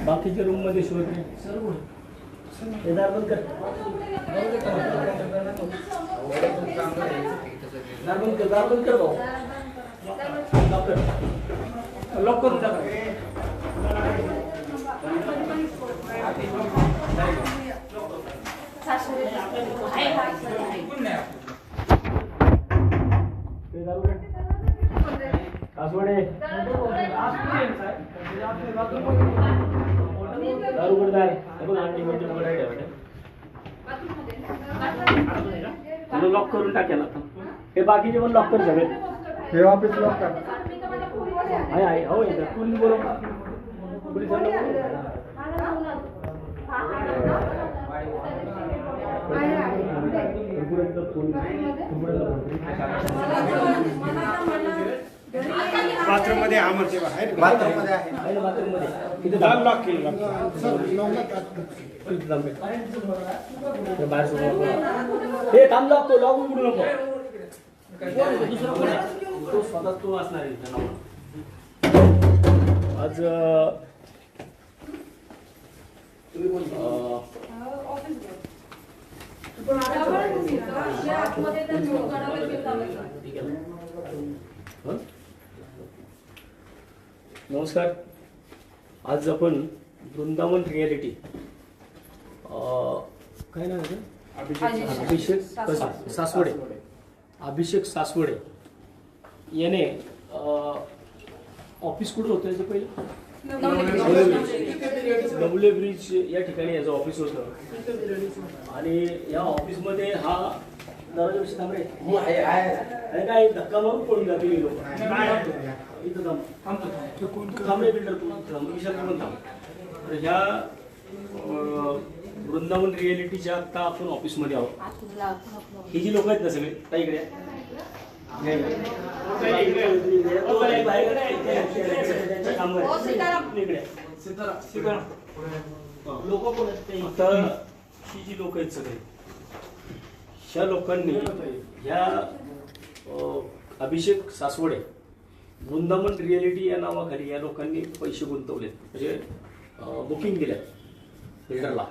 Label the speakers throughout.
Speaker 1: बाकीच्या रूम मध्ये शोध हे दार बंद कर. दार बंद कर भाऊ. लॉक करून टाका. सासवडे दारू उघडदार आंटी म्हणजे लॉक करून टाकेल आता. हे बाकीचे पण लॉक कर सगळे.
Speaker 2: हे ऑफिस लॉक कर.
Speaker 1: आहे हो येतं पोलीस बरोबर पोलिसांना
Speaker 2: बाथरूम मध्ये आमचे बाहेर बाथरूम मध्ये आहे.
Speaker 1: बाथरूम मध्ये
Speaker 2: इथे दार लॉक केलं.
Speaker 1: हे थांब लॉक तो लॉक उघडू नको. दुसरा कोण आहे? तो स्वतः तो असणार आहे. आज नमस्कार. आज आपण वृंदावन रियालिटी काय नाव आहे? अभिषेक सासवडे. अभिषेक सासवडे याने ऑफिस कुठं होतं याचं पहिले? नवले ब्रिज या ठिकाणी याचं ऑफिस होतं. आणि या ऑफिसमध्ये हा दरवर्षी थांबरे काय धक्का मारून पडून जाते लोक. इथं थांबे बिल्डर विशाल पण थांब. तर ह्या वृंदावन रियालिटीच्या आता आपण ऑफिसमध्ये आहोत. ही जी लोक आहेत ना सगळे त्या इकडे लोक कोण आहेत? ही जी लोक आहेत सगळे ह्या लोकांनी ह्या अभिषेक सासवडे वृंदावन रियालिटी या नावाखाली या लोकांनी पैसे गुंतवलेत. म्हणजे बुकिंग दिल्यात बिल्डरला.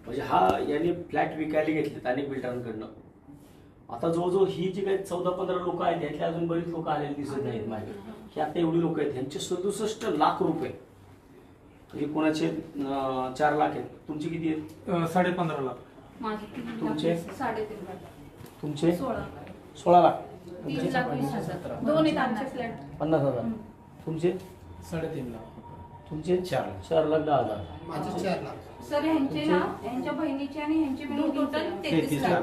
Speaker 1: म्हणजे हा यांनी फ्लॅट विकायला घेतलेत अनेक बिल्डरांकडनं. आता जवळजवळ ही जी काही 14-15 लोक आहेत त्यातले अजून बरीच लोक आलेली दिसत नाहीत माझे. ही आता एवढी लोक आहेत. ह्यांचे 67 लाख रुपये. म्हणजे कोणाचे 4 लाख आहेत. तुमचे किती आहेत?
Speaker 2: 15.5 लाख.
Speaker 1: तुमचे
Speaker 3: 3.5 लाख.
Speaker 1: तुमचे 16 लाख.
Speaker 3: 3,20,000. दोन आहेत आमचे फ्लॅट.
Speaker 1: 50,000. तुमचे
Speaker 2: 3.5 लाख.
Speaker 1: तुमचे 4 लाख 10,000.
Speaker 2: माझे 4 लाख.
Speaker 3: सर ह्यांचे ना ह्यांच्या बहिणीचे आणि ह्यांचे मिळून टोटल 33 लाख.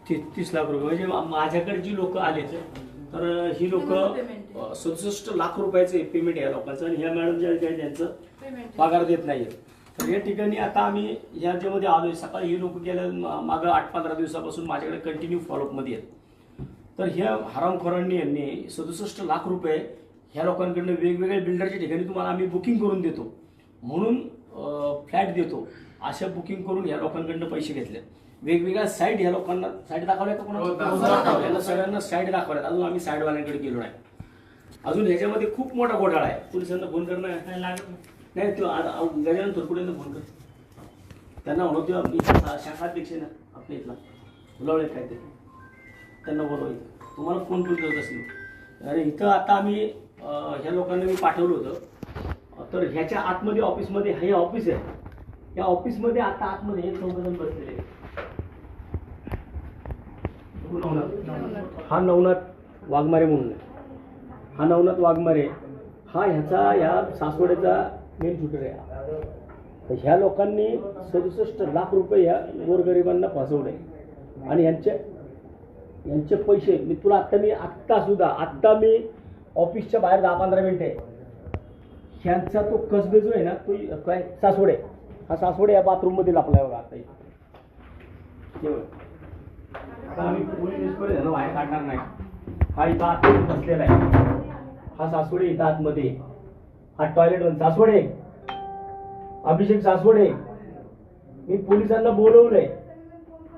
Speaker 1: 33 लाख रुपये. म्हणजे माझ्याकडे जी लोक आलेत तर ही लोक 67 लाख रुपयाचे पेमेंट या लोकांचं. आणि ह्या मॅडम ज्या काही त्यांचं पगार देत नाहीये. तर या ठिकाणी आता आम्ही ह्याच्यामध्ये आलोय. सकाळी ही लोक गेल्या मागं 8-15 दिवसापासून माझ्याकडे कंटिन्यू फॉलोअपमध्ये आहेत. तर ह्या हरामखोरांनी यांनी 67 लाख रुपये ह्या लोकांकडनं वेगवेगळ्या बिल्डरच्या ठिकाणी तुम्हाला आम्ही बुकिंग करून देतो म्हणून फ्लॅट देतो अशा बुकिंग करून ह्या लोकांकडनं पैसे घेतले. वेगवेगळ्या साईड ह्या लोकांना साईड दाखवल्या का कोणाला? सगळ्यांना साईड दाखवल्यात. अजून आम्ही साईडवाल्यांकडे गेलो नाही. अजून ह्याच्यामध्ये खूप मोठा घोटाळा आहे. पोलिसांना फोन करणं नाही. तो गजानन थोरपुडेंना फोन कर. त्यांना म्हणतो शाखाध्यक्ष ना आपल्या इथला बुलावले काय ते त्यांना बोलवायचं. तुम्हाला फोन करून करत असेल. आणि इथं आता आम्ही ह्या लोकांना मी पाठवलं होतं. तर ह्याच्या आतमध्ये ऑफिसमध्ये हे ऑफिस आहे. या ऑफिसमध्ये आता आतमध्ये एक संघटन बसलेले. हा नवनाथ वाघमारे म्हणून आहे. हा नवनाथ वाघमारे हा ह्या सासवड्याचा मेन शूटर आहे. तर ह्या लोकांनी 67 लाख रुपये ह्या गोरगरिबांना फसवले. आणि यांचे पैसे मी तुला आत्ता मी ऑफिसच्या बाहेर 10-15 मिनिटे ह्यांचा तो कसबे जो आहे ना तो काय सासवडे हा सासवडे या बाथरूम मध्ये लपलाय बघा. आता आम्ही पोलीस बाहेर काढणार नाही. हा इथं आतमध्ये बसलेला आहे. हा सासवडे इथं आतमध्ये. हा टॉयलेट मध्ये सासवडे अभिषेक सासवडे. मी पोलिसांना बोलवलंय.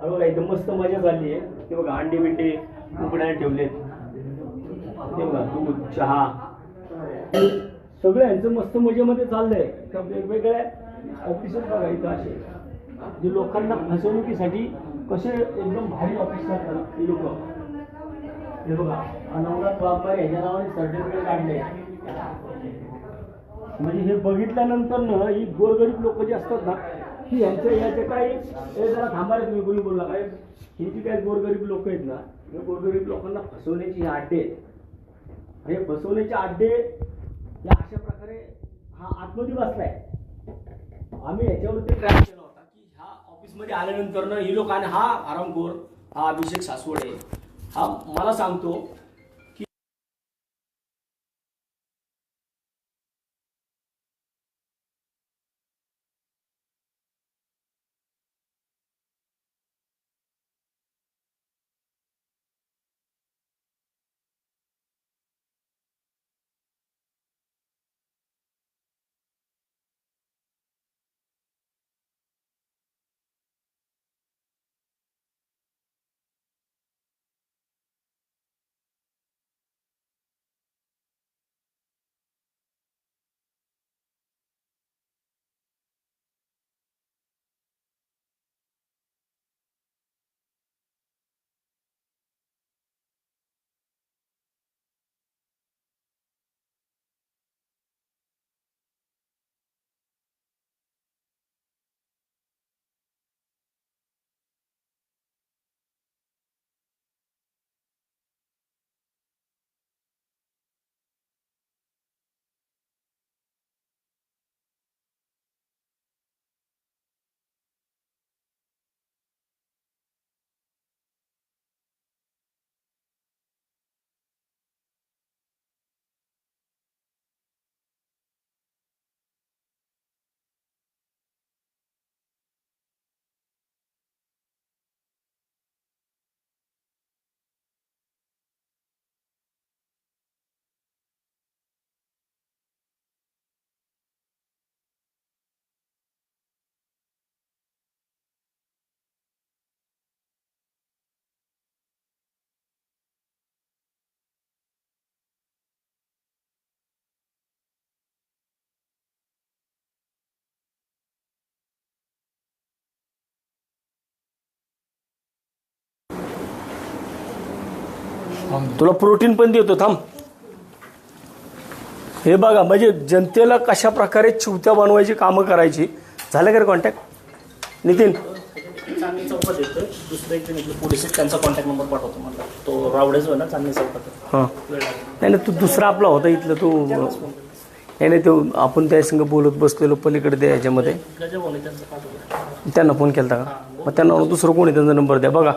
Speaker 1: बघा इथं मस्त मजा झाली आहे. ते बघा अंडे बिंडे उकडायला ठेवलेत. ते बघा दूध चहा सगळं यांचं मस्त मजेमध्ये चाललंय. त्या वेगवेगळ्या ऑफिसर बघा इथं असे जे लोकांना फसवणुकीसाठी कसे एकदम भारी ऑफिस करतात हे लोक. हे बघा नवनाथ व्यापारी ह्याच्या नावाने सर्टिफिकेट काढले. म्हणजे हे बघितल्यानंतर ना ही गोरगरीब लोक जे असतात ना की याचे काही हे जरा थांबा रे तुम्ही कोणी बोलला काय ही जी काही गोरगरीब लोक आहेत ना हे गोरगरीब लोकांना फसवण्याची हे अड्डे आहेत. हे फसवण्याचे अड्डे या अशा प्रकारे हा आतमध्ये बसलाय. आम्ही याच्यावरती ट्रॅक केला होता की ह्या ऑफिसमध्ये आल्यानंतर ना ही लोक आणि हा आरामखोर हा अभिषेक सासवडे हा मला सांगतो की तुला प्रोटीन पण देतो थांब. हे बघा म्हणजे जनतेला कशा प्रकारे चिवत्या बनवायची कामं करायची. झालं का रे कॉन्टॅक्ट नितीन?
Speaker 4: चांदणी चौकात येतोय दुसरं एक जण पोलिस त्यांचा कॉन्टॅक्ट नंबर पाठवतो मला. तो रावडेच होय ना चांदणी चौकात.
Speaker 1: हां नाही नाही तू दुसरा आपला होता इथलं तू नाही नाही तो आपण त्या संग बोलत बसलेलो पलीकडे त्या ह्याच्यामध्ये
Speaker 4: गजभाऊने त्यांचा पाठवतो.
Speaker 1: त्यांना फोन केला का? मग त्यांना दुसरं कोणी त्यांचा नंबर द्या. बघा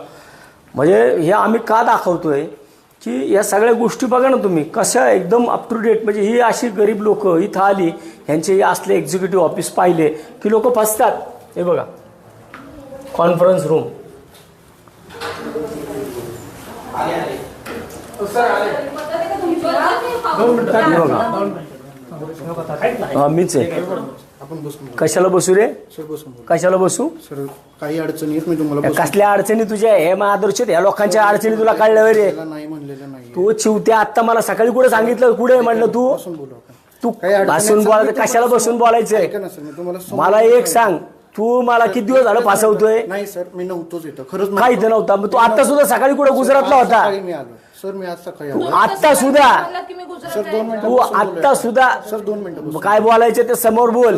Speaker 1: म्हणजे हे आम्ही का दाखवतोय की या सगळ्या गोष्टी बघा ना तुम्ही कशा एकदम अप टू डेट. म्हणजे ही अशी गरीब लोक इथं आली ह्यांचे हे असले एक्झिक्युटिव्ह ऑफिस पाहिले की लोक फसतात. हे बघा कॉन्फरन्स रूम बघा मीच आहे. कशाला बसू रे? कशाला बसू?
Speaker 2: सर काही अडचणी आहेत मी तुम्हाला
Speaker 1: कसल्या अडचणी तुझ्या हे मग आदर्श ह्या लोकांच्या अडचणी तुला कळल्या रे?
Speaker 2: नाही म्हणलेलं नाही.
Speaker 1: तू चिवत्या आता मला सकाळी कुठे सांगितलं कुठे म्हणलं तू तू बसून बोलायचं कशाला बसून बोलायचंय? मला एक सांग तू मला किती दिवस झालं फासवतोय?
Speaker 2: नाही सर मी नव्हतोच इथं खरंच
Speaker 1: काय इथं नव्हता. मग तू आता सुद्धा सकाळी कुठे गुजरातला होता?
Speaker 2: मी आलो सर मी आज सकाळी
Speaker 1: तू आता सुद्धा
Speaker 2: सर 2 मिनिटं
Speaker 1: तू आता सुद्धा
Speaker 2: सर 2 मिनिटं
Speaker 1: काय बोलायचं ते समोर बोल.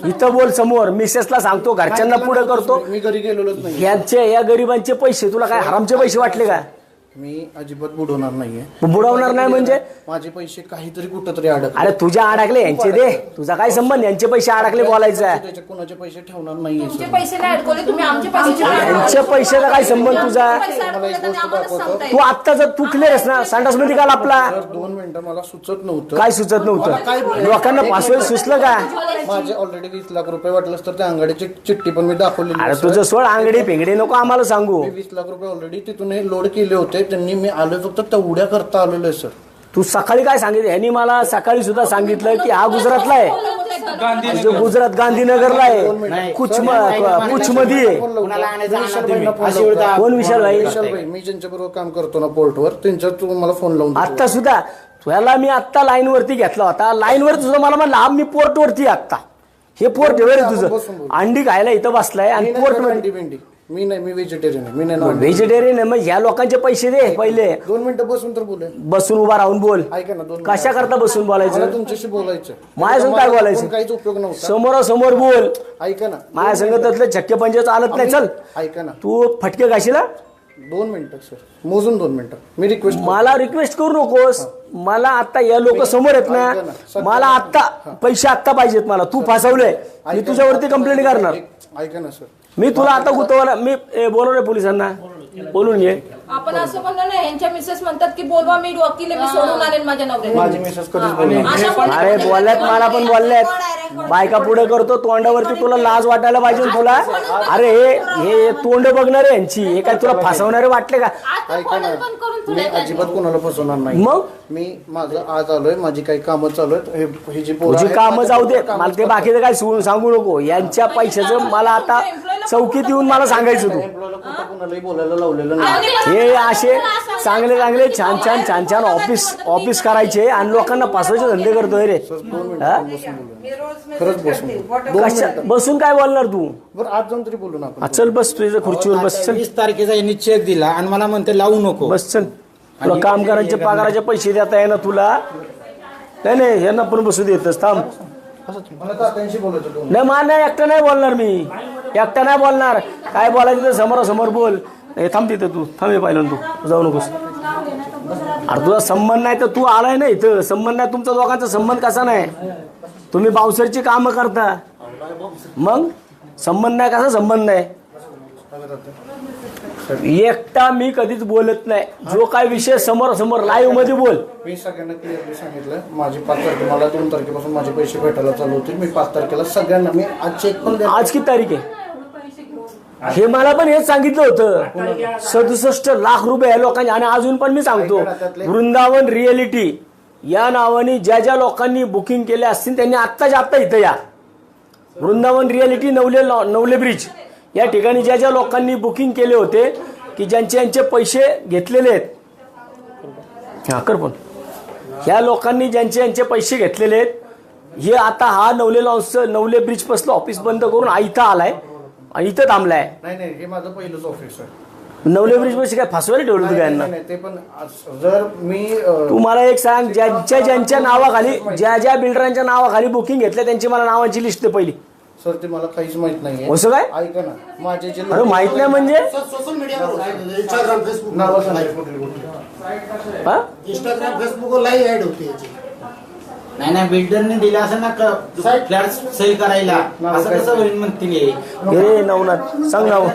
Speaker 1: इथं बोल समोर. मिसेसला सांगतो घरच्यांना पुढे करतो.
Speaker 2: मी घरी गेलेलोच नाही.
Speaker 1: यांचे या गरिबांचे पैसे तुला काय हरामचे पैसे वाटले का?
Speaker 2: मी अजिबात बुडवणार नाहीये.
Speaker 1: बुडवणार नाही म्हणजे
Speaker 2: माझे पैसे काहीतरी कुठं तरी अडकले.
Speaker 1: अरे तुझ्या अडकले यांचे दे. तुझा काय संबंध? यांचे पैसे अडकले बोलायचं.
Speaker 2: त्याचे कोणाचे पैसे ठेवणार नाहीये
Speaker 3: तुमचे पैसे नाही अडकवले तुम्ही आमचे पैसे
Speaker 1: यांच्या पैशाचा काय संबंध तुझा? तू आत्ता जर तू क्लिअरस ना संडास मध्ये काल आपला
Speaker 2: 2 मिनिटं मला सुचत नव्हतं.
Speaker 1: काय सुचत नव्हतं? लोकांना फासवायला सुचलं का?
Speaker 2: माझे ऑलरेडी 20 लाख रुपये वाटलंच तर त्या अंगडीची चिठ्ठी पण मी दाखवलेली.
Speaker 1: अरे तुझं सोड आंगडी पेंगडी नको आम्हाला सांगू.
Speaker 2: 20 लाख रुपये ऑलरेडी तिथून लोड केले होते त्यांनी. मी आलोय फक्त तेवढ्या करता आलेलो आहे सर.
Speaker 1: तू सकाळी काय सांगितलं? यांनी मला सकाळी सुद्धा सांगितलं की हा गुजरातला आहे. जो गुजरात गांधीनगरला आहे. कुछ मध्ये आहे. कोण विशाल भाई?
Speaker 2: विशाल भाई मी ज्यांच्याबरोबर काम करतो ना पोर्टवर त्यांच्या तुम्हाला फोन लावून
Speaker 1: आता सुद्धा तुला मी आत्ता लाईनवरती घेतला होता, लाईनवर तुझं मला म्हणलं हा मी पोर्टवरती आत्ता, हे पोर्ट आहे तुझं, अंडी खायला इथं बसलाय आणि पोर्ट मध्ये.
Speaker 2: मी नाही, मी व्हेजिटेरियन आहे, मी नाही नॉन
Speaker 1: व्हेजिटेरियन आहे. मग ह्या लोकांचे पैसे दे पहिले.
Speaker 2: 2 मिनिटं बसून तर बोले.
Speaker 1: बसून उभा राहून बोल.
Speaker 2: ऐका ना 2
Speaker 1: कशा करता बसून बोलायचं?
Speaker 2: मला तुमच्याशी बोलायचं.
Speaker 1: माझ्यासंग काय बोलायचं?
Speaker 2: काहीच उपयोग नव्हता.
Speaker 1: समोरासमोर बोल.
Speaker 2: ऐका ना,
Speaker 1: माझ्या संग त्यातले छक्के पंजे चालत नाही. चल
Speaker 2: ऐका ना,
Speaker 1: तू फटके घाशीला
Speaker 2: 2 मिनिटं सर, मोजून 2 मिनिटं मी रिक्वेस्ट.
Speaker 1: मला रिक्वेस्ट करू नकोस. मला आता या लोक समोर आहेत ना, मला आता पैसे आत्ता पाहिजेत. मला तू फसवलंय, मी तुझ्यावरती कंप्लेंट करणार.
Speaker 2: ऐका ना सर,
Speaker 1: मी तुला आता गुतवला. मी बोलवलंय पोलिसांना, बोलून घे.
Speaker 3: आपण असं म्हणलं ना, यांच्या मिसेस म्हणतात की बोलवा, मी वकील आहे, मी सोडून आले माझ्या नवऱ्याला.
Speaker 2: माझी मिसेस कधीच बोलणार.
Speaker 1: अरे बोलल्यात, मला पण बोलल्यात. बायका पुढे करतो तोंडावरती, तुला लाज वाटायला पाहिजे तुला. अरे हे तोंड बघणारे यांची, हे काय तुला फसवणारे वाटले का?
Speaker 2: ऐका ना, मी अजिबात कोणाला फसवणार नाही.
Speaker 1: मग
Speaker 2: मी माझं आज आलोय, माझी काही कामं चालू आहेत. ही जी पोरं
Speaker 1: तुझी
Speaker 2: आहेत,
Speaker 1: कामं जाऊ दे,
Speaker 2: कामं
Speaker 1: मला ते बाकीचं काय सांगू नको. यांच्या पैशाचं मला आता चौकीत येऊन मला सांगायचं तू.
Speaker 2: एम्प्लॉयला कुठं कोणालाही बोलायला लावलेलं नाही.
Speaker 1: हे असे चांगले चांगले छान छान ऑफिस करायचे आणि लोकांना फसवायचे धंदे करतोय रे.
Speaker 2: 2 मिनिटं बसून बोलूया. खरंच बसून बोलू.
Speaker 1: कशा बसून काय बोलणार तू?
Speaker 2: बरं आज जाऊन तरी बोलू ना आपण.
Speaker 1: चल बस, तुझ्या खुर्चीवर बस. चल
Speaker 5: 20 तारखेचा यांनी चेक दिला आणि मला म्हणते लावू नको.
Speaker 1: बस चल. तुला काम करायचे पगाराचे पैसे देता येणार तुला? नाही यांना पण बसू देतच. थांब.
Speaker 2: मला तात्यांशी बोलायचं होतं.
Speaker 1: नाही मान नाही, एकटा नाही बोलणार मी, एकटा नाही बोलणार. काय बोलायचं तर समोरासमोर बोल. हे थांब तिथं, तू थांब पाहिलं, तू जाऊ नकोस. अरे तुझा संबंध नाही तर तू आलाय ना इथं. संबंध नाही तुमचा दोघांचा संबंध कसा नाही? तुम्ही बाउन्सरची कामं करता, मग संबंध नाही कसा संबंध नाही? एकटा मी कधीच बोलत नाही. जो काय विषय समोरासमोर लाईव्ह मध्ये बोल.
Speaker 2: मी सगळ्यांना क्लिअरली सांगितलं, माझी 5 तारखे, मला 2 तारखेपासून माझे पैसे भेटायला चालू होतील. मी 5 तारखेला सगळ्यांना, मी आज चेक पण देणार.
Speaker 1: आज किती तारीख आहे? हे मला पण हेच सांगितलं होतं. 67 लाख रुपये या लोकांनी. आणि अजून पण मी सांगतो, वृंदावन रिअलिटी या नावाने ज्या ज्या लोकांनी बुकिंग केले असतील त्यांनी आत्ताच्या आत्ता इथं या. वृंदावन रिअलिटी नवले ब्रिज या ठिकाणी ज्या ज्या लोकांनी बुकिंग केले होते, की यांचे पैसे घेतलेले आहेत, हा कर पण, ह्या लोकांनी यांचे पैसे घेतलेले आहेत, हे आता हा नवले ब्रिज पासलं ऑफिस बंद करून हा इथं आलाय आणि इथं थांबलाय.
Speaker 2: नाही, हे माझं पहिलंच ऑफिस आहे.
Speaker 1: नवले ब्रिज पाशी काय फसवायला ठेवलं होतं यांना?
Speaker 2: नाही, ते पण जर मी
Speaker 1: तू मला एक सांग, ज्यांच्या नावाखाली, ज्या बिल्डरांच्या नावाखाली बुकिंग घेतल्या त्यांची मला नावांची लिस्ट दे पहिली.
Speaker 2: सर ते मला काहीच माहित नाहीये.
Speaker 1: असं काय?
Speaker 2: ऐका ना, माझे जे
Speaker 1: अरे माहित नाही म्हणजे?
Speaker 5: सोशल मीडियावर इंस्टाग्राम फेसबुक
Speaker 2: नाव सांगायचं.
Speaker 1: हा?
Speaker 5: इंस्टाग्राम फेसबुकवर लाईव्ह ऍड होते याची. नाही बिल्डरने दिला असं ना फ्लॅट सही करायला, असं कसं होईल म्हणतील.
Speaker 1: हे नवनाथ सांग नाव.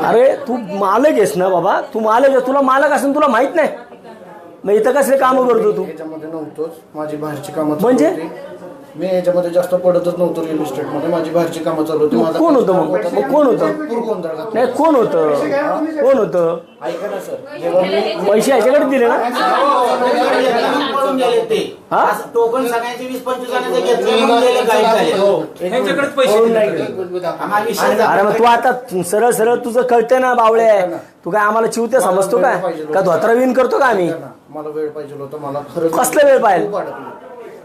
Speaker 1: अरे तू मालक आहेस ना बाबा, तू मालक आहे. तुला मालक असून तुला माहित नाही, मग इथं कसले कामं करतो तू?
Speaker 2: याच्यामध्ये नव्हतोच, माझी बाहेरची कामं
Speaker 1: म्हणजे?
Speaker 2: मी याच्यामध्ये जास्त पडतच नव्हतो. रिअल इस्टेट मध्ये माझी बाहेरची कामं चालू होती.
Speaker 1: मग कोण होतं? मग कोण होतं? नाही कोण होतं? कोण होतं?
Speaker 2: ऐका ना सर, जेव्हा मी
Speaker 1: पैसे ह्याच्याकडे दिले ना?
Speaker 5: टोकन सगळ्यांचे 20-25 जणांचे घेतले.
Speaker 1: अरे मग तू आता सरळ तुझं कळतंय ना बावळे, तू काय आम्हाला चिवते समजतो का धोत्रा विन करतो का आम्ही?
Speaker 2: मला वेळ पाहिजे होता. मला खरंच
Speaker 1: कसला वेळ पाहिजे?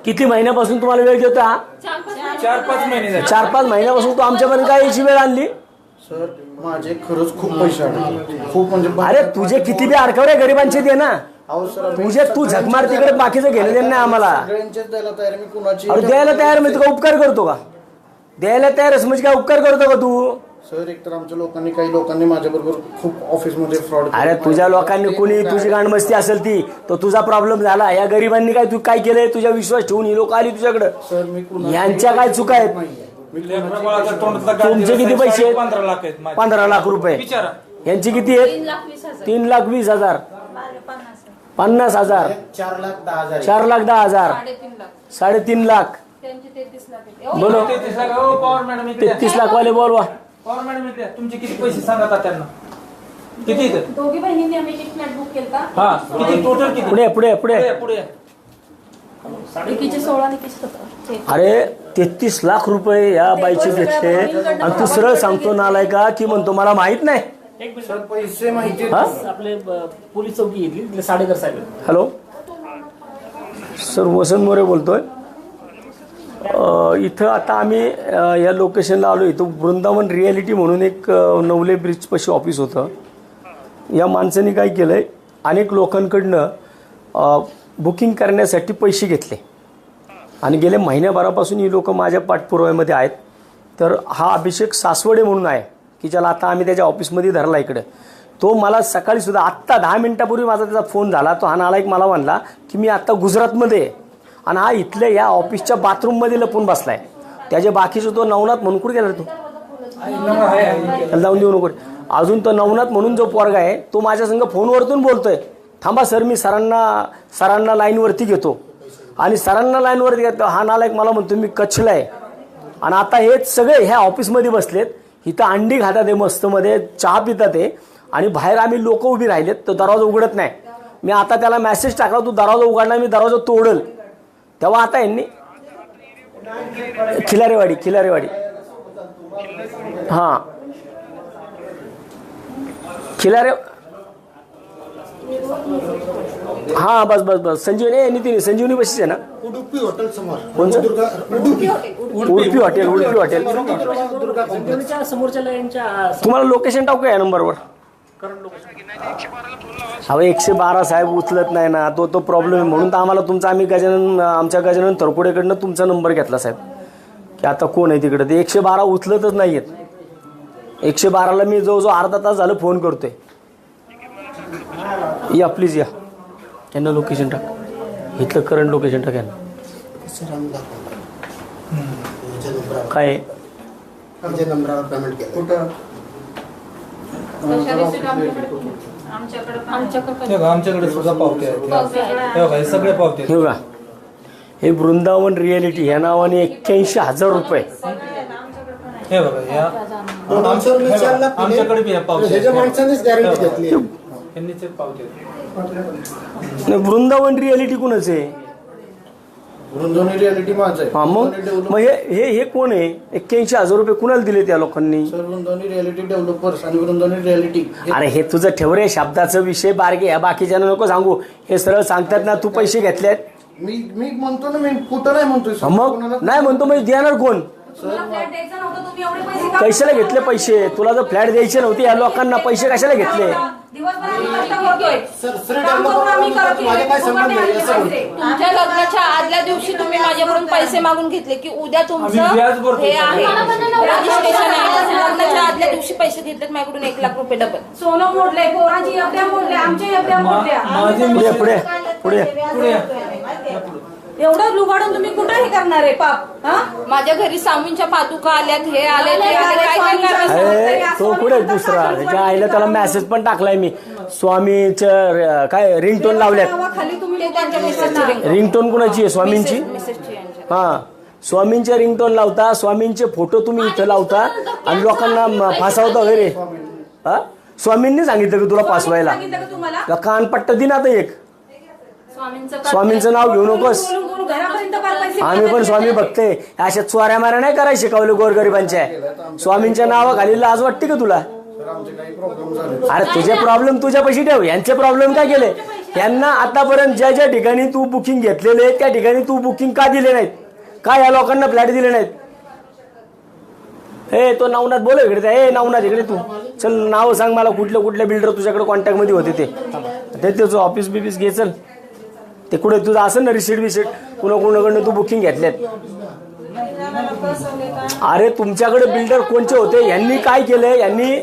Speaker 1: किती महिन्यापासून तुम्हाला वेळ देतो हा?
Speaker 6: 4-5 महिने.
Speaker 1: 4-5 महिन्यापासून तू आमच्यापर्यंत काय याची वेळ आणली?
Speaker 2: सर माझे खरंच खूप पैसे अडकले, खूप म्हणजे
Speaker 1: अरे तुझे किती बी अडकवले गरिबांचे दे ना.
Speaker 2: अहो सर,
Speaker 1: तुझे तू झकमार तिकडे बाकीचं घेणं देणं नाही आम्हाला.
Speaker 2: सगळ्यांचेच द्यायला तयार. मी कुणाची
Speaker 1: अरे द्यायला तयार म्हणजे तू का उपकार करतो का? द्यायला तयार म्हणजे काय उपकार करतो का तू?
Speaker 2: सर एकतर आमच्या लोकांनी, काही लोकांनी माझ्याबरोबर खूप ऑफिसमध्ये फ्रॉड.
Speaker 1: अरे तुझ्या लोकांनी कुणी तुझी गाणमस्ती असेल ती, तो तुझा प्रॉब्लेम झाला. या गरिबांनी काय तू काय केलंय? तुझ्या विश्वास ठेवून ही लोक आली तुझ्याकडे.
Speaker 2: सर मी
Speaker 1: यांच्या काय चुका आहेत? तुमचे किती पैसे आहेत?
Speaker 6: 15 लाख आहेत.
Speaker 1: 15 लाख रुपये.
Speaker 6: विचारा.
Speaker 1: यांची किती आहेत? 3,20,000. 50,000.
Speaker 5: 4,10,000.
Speaker 1: 4,10,000. 3.5 लाख. बोलो
Speaker 6: 33 लाख. हो पवार मॅडम इकडे.
Speaker 1: 33 लाख वाले बोलवा.
Speaker 6: पवार मॅडम इकडे. तुमचे किती पैसे सांगा त्यांना? किती इथं?
Speaker 3: दोघी बहिणींनी आम्ही एक फ्लॅट बुक केला.
Speaker 6: हा किती टोटल किती?
Speaker 1: पुढे पुढे पुढे.
Speaker 6: पुढे.
Speaker 3: एकीचे 16 आणि एकीचे 17.
Speaker 1: अरे 33 लाख रुपये या बाईचे घेतले आणि तू सरळ सांगतो नालाय का की म्हणतो मला माहित नाही.
Speaker 4: एक मिनिट
Speaker 2: सर पैसे माहिती
Speaker 1: हा?
Speaker 4: आपले पोलीस चौकी येतली तिथले साडेकर साहेब आहेत.
Speaker 1: हॅलो सर, वसंत मोरे बोलतोय. इथं आता आम्ही या लोकेशनला आलो. इथं वृंदावन रिॲलिटी म्हणून एक नवले ब्रिजपाशी ऑफिस होतं. या माणसाने काय केलं आहे, अनेक लोकांकडनं बुकिंग करण्यासाठी पैसे घेतले आणि गेले महिन्याभरापासून ही लोक माझ्या पाठपुराव्यामध्ये आहेत. तर हा अभिषेक सासवडे म्हणून आहे की ज्याला आता आम्ही त्याच्या ऑफिसमध्ये धरला इकडे. तो मला सकाळीसुद्धा आत्ता 10 मिनिटापूर्वी माझा त्याचा फोन झाला. तो हा नालायक मला म्हणला की मी आत्ता गुजरातमध्ये आहे आणि हा इथल्या या ऑफिसच्या बाथरूममध्ये लपून बसलाय. त्याचे बाकीचे तो नवनाथ म्हणून कुठे गेला रे तो, त्याला जाऊन देऊ नको. अजून तो नवनाथ म्हणून जो पोरगा आहे तो माझ्या संग फोनवरतून बोलतोय. थांबा सर, मी सरांना लाईनवरती घेतो. आणि सरांना लाईनवरती घेतो. हा नालायक मला म्हणतो मी कच्छला आहे. आणि आता हे सगळे ह्या ऑफिसमध्ये बसलेत. इथं अंडी खातात आहे मस्तमध्ये, चहा पितात आहे आणि बाहेर आम्ही लोक उभी राहिलेत. तो दरवाजा उघडत नाही. मी आता त्याला मेसेज टाकला, तू दरवाजा उघडला मी दरवाजा तोडल. तेव्हा आता यांनी खिलारेवाडी हां हां बस संजीवनी संजीवनी बशीच आहे ना.
Speaker 2: उडुपी हॉटेल समोर.
Speaker 1: कोणचं?
Speaker 2: उडुपी
Speaker 1: उडपी हॉटेल.
Speaker 4: संजीवनीच्या समोरच्या लाईनच्या
Speaker 1: तुम्हाला लोकेशन टाकू या नंबरवर. अहो 112 साहेब उचलत नाही ना, तो प्रॉब्लेम आहे. म्हणून तर आम्हाला तुमचा आमच्या गजानन तरपुडेकडनं तुमचा नंबर घेतला साहेब की आता कोण आहे तिकडे. ते 112 उचलतच नाही आहेत. 112ला मी जवळजवळ अर्धा तास झालं फोन करतोय. या प्लीज या, यांना लोकेशन टाक, इथलं करंट लोकेशन टाक यांना. काय आहे?
Speaker 2: नंबरावर पेमेंट केलं कुठं?
Speaker 6: आमच्याकडे सुद्धा पावते आहेत. हे सगळे पावते
Speaker 1: हे बघा, हे वृंदावन रिॲलिटी ह्या नावाने 81,000 रुपये.
Speaker 6: हे बघा या आमच्याकडे बी पावते
Speaker 2: ह्याच्या माणसानेच गॅरंटी घेतली.
Speaker 6: यांनीच पावते.
Speaker 1: वृंदावन रिॲलिटी कोणाच आहे?
Speaker 2: वृंदावन रिॲलिटी माझं आहे.
Speaker 1: हा मग हे कोण आहे? 81,000 रुपये कुणाला दिले त्या लोकांनी?
Speaker 2: सर वृंदावन रिॲलिटी डेव्हलपर्स आणि वृंदावन रिॲलिटी.
Speaker 1: अरे हे तुझं ठेव रे, शब्दाचा विषय बारगे. ह्या बाकीच्यांना नको सांगू. हे सरळ सांगतात ना तू पैसे घेतलेत.
Speaker 2: मी म्हणतो ना, मी कुठं नाही म्हणतोय सर.
Speaker 1: मग नाही म्हणतो म्हणजे देणार कोण? कशाला घेतले पैसे? तुला जर फ्लॅट द्यायचे नव्हते या लोकांना, पैसे कशाला घेतले?
Speaker 3: तुमच्या लग्नाच्या आदल्या दिवशी तुम्ही माझ्याकडून पैसे मागून घेतले की उद्या तुमचं हे आहे रजिस्ट्रेशन आहे. लग्नाच्या आदल्या दिवशी पैसे घेतलेत माझ्याकडून 1 लाख रुपये डबल.
Speaker 7: सोनं मोडले, पोरांची एवढ्या मोडल्या, आमच्या एवढ्या मोडल्या.
Speaker 1: पुढे
Speaker 7: एवढं लुबाडून तुम्ही कुठे हे करणार आहे पाप?
Speaker 3: माझ्या घरी स्वामींच्या पादुका आल्यात, हे आले ते आले, काय करणार?
Speaker 1: अरे तो कुठे दुसरा? त्याच्या आईला त्याला मेसेज पण टाकलाय मी. स्वामीच्या काय रिंगटोन लावल्यात.
Speaker 7: खाली तुम्ही
Speaker 3: त्यांच्या मिसेसची
Speaker 1: रिंगटोन कुणाची आहे? स्वामींची.
Speaker 3: मिसेसची यांच्या.
Speaker 1: हा, स्वामींचे रिंगटोन लावता, स्वामींचे फोटो तुम्ही इथं लावता आणि लोकांना फासावता वगैरे. हा, स्वामींनी सांगितलं की तुला फासवायला?
Speaker 7: तुम्हाला
Speaker 1: कानपट्टा दिन आता एक. स्वामींचं नाव घेऊ नकोस.
Speaker 7: घरापर्यंत पार पैसे
Speaker 1: आम्ही पण स्वामी बघते. अशा चोऱ्या माऱ्या नाही करायला शिकवले गोरगरिबांच्या. स्वामींच्या नावाखाली लाज वाटते का तुला? अरे तुझे प्रॉब्लेम तुझ्या पैसे ठेव. यांचे प्रॉब्लेम काय केले? यांना आतापर्यंत ज्या ज्या ठिकाणी तू बुकिंग घेतलेले त्या ठिकाणी तू बुकिंग का दिले नाहीत? का या लोकांना फ्लॅट दिले नाहीत? हे तो नवनाथ बोल इकडे. हे नवनाथ इकडे तू चल, नाव सांग मला कुठल्या बिल्डर तुझ्याकडे कॉन्टॅक्ट मध्ये होते ते तुझं ऑफिस बिफिस घे. चल ते कुठे तुझं असेल ना रिसिट बिसिट, कुणाकडनं तू बुकिंग घेतल्यात. अरे तुमच्याकडे बिल्डर कोणचे होते? यांनी काय केलंय?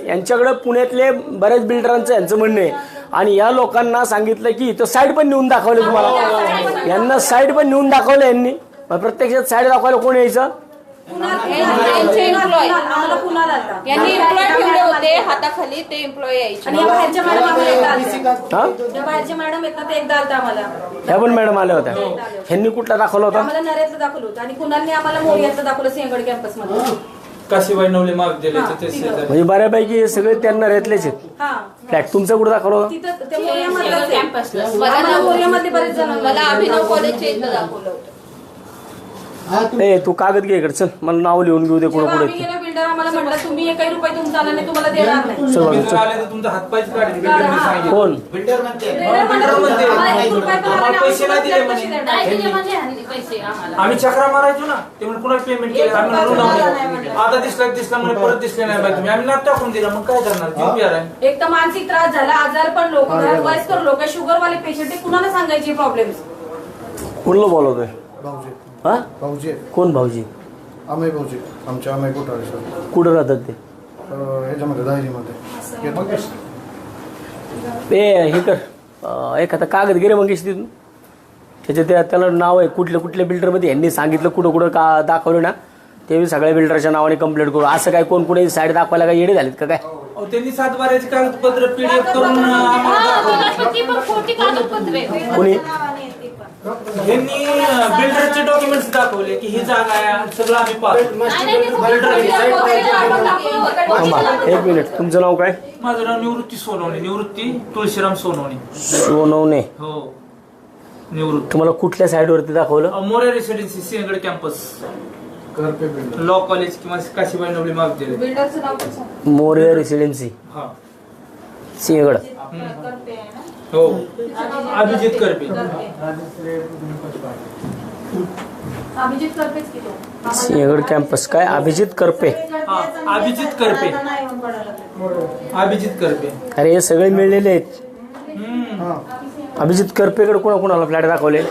Speaker 1: यांच्याकडे पुण्यातले बऱ्याच बिल्डरांचं यांचं म्हणणं आहे आणि या लोकांना सांगितलं की इथं साईड पण नेऊन दाखवले तुम्हाला. यांना साईड पण नेऊन दाखवलं यांनी. प्रत्यक्षात साईड दाखवायला कोण यायचं?
Speaker 3: यांचे एम्प्लॉय. यांनी एम्प्लॉय ठेवले होते हाताखाली, ते एम्प्लॉय यायचे.
Speaker 7: आणि या बाहेरच्या मॅडम आम्हाला एकदा आल्या.
Speaker 1: हा,
Speaker 7: या बाहेरच्या मॅडम आहेत ना, ते एकदा आलता आम्हाला.
Speaker 1: ह्या पण मॅडम आल्या होत्या. ह्यांनी कुठला दाखवला होता?
Speaker 7: आम्हाला नऱ्यातलं दाखवलं होतं आणि कुणालने आम्हाला मोर्यातलं दाखवलं सिंहगड कॅम्पस मध्ये.
Speaker 6: काशीबाई नवले मार्ग दिले ते
Speaker 1: म्हणजे बऱ्यापैकी हे सगळे त्यांना रेतलेच आहेत.
Speaker 7: हा
Speaker 1: फ्लॅट तुमचं कुठं दाखवलं होतं?
Speaker 7: तिथं ते मोर्यामधलंच
Speaker 3: कॅम्पसला.
Speaker 7: आहे. आम्हाला मोर्यामधले बरेच जण
Speaker 3: मला अभिनव कॉलेजच्या इथं दाखवलं होतं.
Speaker 1: ए तू कागद घे इकडे, चल मला नाव लिहून घेऊ दे कुठं
Speaker 7: जेव्हा आम्ही
Speaker 1: कुठे.
Speaker 7: गेलो बिल्डर आम्हाला म्हटलं तुम्ही एकही रुपये तुमचा आला नाही तुम्हाला देणार नाही.
Speaker 1: चल बाबा,
Speaker 6: बिल्डर
Speaker 1: चल.
Speaker 6: आले तर तुमचा हातपायच काढले बिल्डरने सांगितलं.
Speaker 1: कोण
Speaker 5: बिल्डर म्हणते
Speaker 7: बिल्डर म्हणते, आम्हाला एक रुपया पण आला नाही,
Speaker 6: पैसे नाही दिले
Speaker 7: आम्ही
Speaker 6: म्हणे.
Speaker 7: पैसे देणार.
Speaker 6: आम्ही चक्रा मारायचो ना ते म्हणजे कुणाला पेमेंट केलं आम्ही म्हणलो नाही. आता दिसला म्हणे परत दिसले नाही बाई तुम्ही, आम्ही नाट टाकून दिला. मग काय करणार UPR आहे.
Speaker 7: एक तर मानसिक त्रास झाला, आजार पण लोक वयस्कर लोक, शुगर वाले पेशंट, ते कुणाला सांगायचे प्रॉब्लेम.
Speaker 1: कोणला बोलवतोय?
Speaker 2: भाऊजी
Speaker 1: हा
Speaker 2: भाऊजी
Speaker 1: कोण भाऊजी?
Speaker 2: अमय भाऊजी, आमच्या अमय कोठारे सर.
Speaker 1: कुठं राहतात ते?
Speaker 2: ह्याच्यामध्ये दाहिरीमध्ये.
Speaker 1: ए हे कर, एक आता कागद गिरे मग तिथून त्याच्या त्याला नाव आहे कुठल्या कुठल्या बिल्डरमध्ये यांनी सांगितलं कुठं कुठं का दाखवलं ना ते सगळ्या बिल्डरच्या नावाने कंप्लेंट करू. असं काय कोण कुठे साईड दाखवायला काय येडे झालेत का काय?
Speaker 6: अहो, त्यांनी 7 बाराचे कागदपत्र PDF करून आम्हाला दाखवले.
Speaker 1: कोणी?
Speaker 6: यांनी बिल्डरचे डॉक्युमेंट्स दाखवले की ही जागा आहे आणि सगळं आम्ही पाहतो.
Speaker 1: थांबा एक मिनिट, तुमचं नाव काय?
Speaker 6: माझं नाव निवृत्ती सोनवणे, निवृत्ती तुळशीराम सोनवणे.
Speaker 1: सोनवणे.
Speaker 6: हो निवृत्ती.
Speaker 1: तुम्हाला कुठल्या साईडवरती दाखवलं?
Speaker 6: More residency Sinhagad campus,
Speaker 2: Karpe builder.
Speaker 6: Law college किंवा काशीबाई नवली महाविद्यालय.
Speaker 7: बिल्डरचं नाव पण सांग.
Speaker 1: मोरिया रेसिडेन्सी
Speaker 6: हा
Speaker 1: सिंहगड.
Speaker 6: हो अभिजित करपे.
Speaker 7: अभिजित करपेच की तो.
Speaker 1: सिंहगड कॅम्पस. काय अभिजित करपे?
Speaker 6: हा अभिजित करपे, अभिजित करपे.
Speaker 1: अरे हे सगळे मिळलेले आहेत. अभिजित करपेकडे कोणाला फ्लॅट दाखवले?
Speaker 7: आणि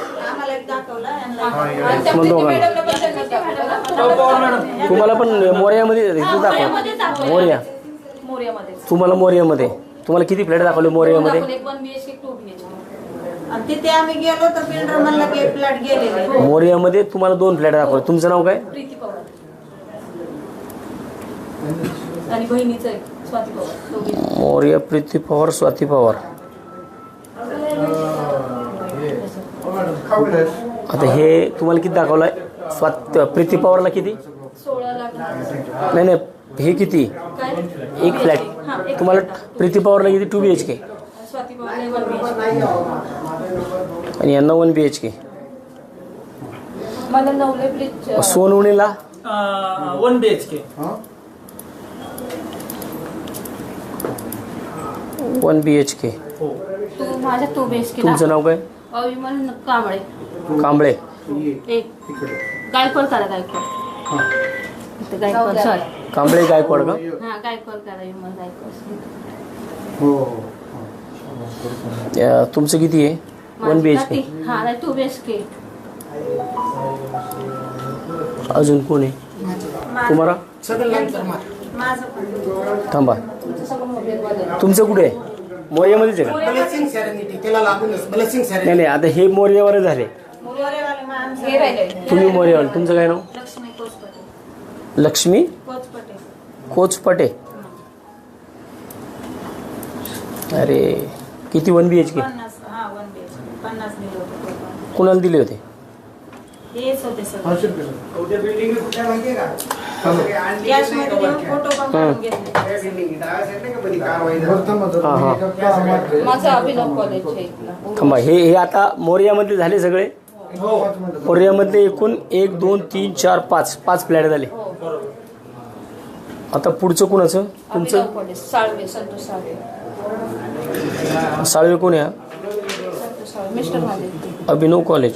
Speaker 7: त्या
Speaker 1: मग दोघांना.
Speaker 7: मॅडमला पण त्यांनाच दाखवलं ना.
Speaker 6: पवार मॅडम
Speaker 1: तुम्हाला पण मोर्यामध्ये इथं दाखव. मोर्या
Speaker 7: मोर्यामध्ये
Speaker 1: तुम्हाला मोर्यामध्ये तुम्हाला किती फ्लॅट दाखवले मोर्यामध्ये?
Speaker 7: 1 BHK 2 BHK.
Speaker 8: आणि तिथे आम्ही गेलो तर बिल्डर म्हणलं की फ्लॅट गेलेले.
Speaker 1: मोर्यामध्ये तुम्हाला 2 फ्लॅट दाखवले. तुमचं नाव काय?
Speaker 7: प्रीती पवार आणि बहिणीचं एक स्वाती पवार, दोघी.
Speaker 1: मोर्या प्रीती पवार, स्वाती पवार. आता हे तुम्हाला किती दाखवलंय? प्रीती पवारला किती?
Speaker 7: 16 लाख.
Speaker 1: नाही नाही हे किती?
Speaker 7: काय?
Speaker 1: एक फ्लॅट. तुम्हाला प्रीती पवारला किती? 2 BHK
Speaker 7: स्वाती पवार 1 BHK.
Speaker 1: आणि यांना 1 BHK.
Speaker 7: मला नवले ब्रिज.
Speaker 1: सोनवणीला
Speaker 6: 1 BHK.
Speaker 1: 1 BHK.
Speaker 6: हो
Speaker 7: तू माझ्या 2 BHK.
Speaker 1: तुमचं नाव काय?
Speaker 7: अविमल कांबळे.
Speaker 1: कांबळे.
Speaker 7: एक गायकवाड करा, गायकवाड. इथं गायकवाड, सॉरी.
Speaker 1: कांबळे गायकवाड का?
Speaker 7: हा गायकवाड करा, विमल गायकवाड.
Speaker 2: हो
Speaker 1: तुमचं किती आहे? 1 BHK.
Speaker 7: हा नाही 2 BHK.
Speaker 1: अजून कोण आहे तुम्हाला?
Speaker 8: माझं पण
Speaker 1: थांबा, तुमचं कुठे आहे? मोर्यामध्येच आहे का?
Speaker 5: ब्लेसिंग सेरेनिटी त्याला लागूनच ब्लेसिंग
Speaker 1: नाही नाही आता हे मोर्यावर झाले.
Speaker 8: मोरेवाले माणसं.
Speaker 7: हे राहिले.
Speaker 1: तुम्ही मोर्यावर. तुमचं काय नाव?
Speaker 7: लक्ष्मी कोचपटे.
Speaker 1: लक्ष्मी
Speaker 8: कोचपटे.
Speaker 1: कोचपटे. अरे किती? 1 BHK.
Speaker 8: 50. हा 1 BHK 50 दिले होते.
Speaker 1: कुणाला दिले होते?
Speaker 8: हेच होते सगळे.
Speaker 2: 500 रुपये.
Speaker 5: उद्या बिल्डिंग कुठल्या माहितीये का?
Speaker 8: कॅश मध्ये देऊन फोटो पण काढून घेतले.
Speaker 7: माझं अभिनव कॉलेज आहे इथलं.
Speaker 1: थांबा हे आता मोर्यामध्ये झाले सगळे? मोर्यामध्ये एकूण 1 2 3 4 5 फ्लॅट झाले. आता पुढचं कुणाचं? तुमचं?
Speaker 7: अभिनव कॉलेज, साळवे, संतोष साळवे.
Speaker 1: साळवे कोण आहे?
Speaker 7: संतोष साळवे मिस्टर माझे.
Speaker 1: अभिनव कॉलेज.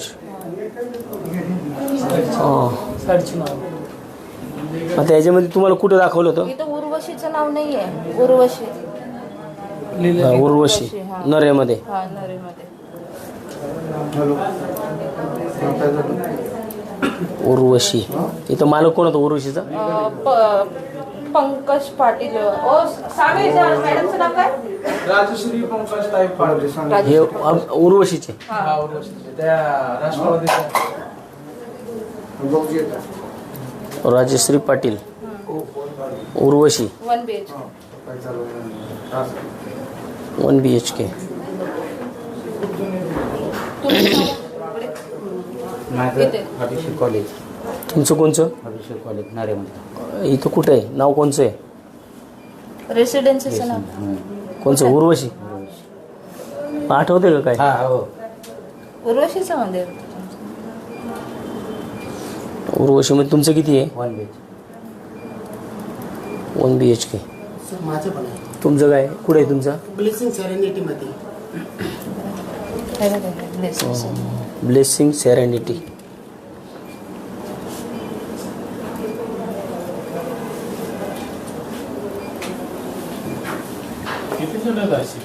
Speaker 1: आता याच्यामध्ये तुम्हाला कुठं दाखवलं होतं?
Speaker 3: इथं उर्वशीचं नाव नाहीये. उर्वशी.
Speaker 1: उर्वशी
Speaker 3: हा.
Speaker 1: नरेमध्ये.
Speaker 3: हा नरेमध्ये.
Speaker 1: उर्वशी. इथं मालक कोण होता उर्वशीचा?
Speaker 7: पंकज पाटील. ओ साळवे मॅडमचं नाव काय?
Speaker 6: राजश्री पंकज टाईप.
Speaker 1: हे उर्वशीचे.
Speaker 6: हा उर्वशीचे. त्या राष्ट्रवादीच्या.
Speaker 1: राजश्री पाटील. उर्वशी
Speaker 7: 1 BHK.
Speaker 1: 1 BHK.
Speaker 5: माझं अभिषेक कॉलेज.
Speaker 1: तुमचं कोणचं?
Speaker 5: अभिषेक कॉलेज नारेमध्ये.
Speaker 1: इथं कुठं आहे? नाव कोणचं आहे?
Speaker 3: रेसिडेन्सीचं नाव
Speaker 1: कोणचं? उर्वशी. आठवते का काय?
Speaker 5: हा हो.
Speaker 3: उर्वशीचं मंदिर.
Speaker 1: उर्वशीमध्ये तुमचं किती आहे?
Speaker 5: 1 BHK.
Speaker 1: 1 BHK.
Speaker 2: माझं पण आहे.
Speaker 1: तुमचं काय कुठे आहे तुमचं?
Speaker 2: ब्लेसिंग सेरेनिटी मध्ये.
Speaker 1: Blessing serenity.
Speaker 6: किती जण आहेत अशी?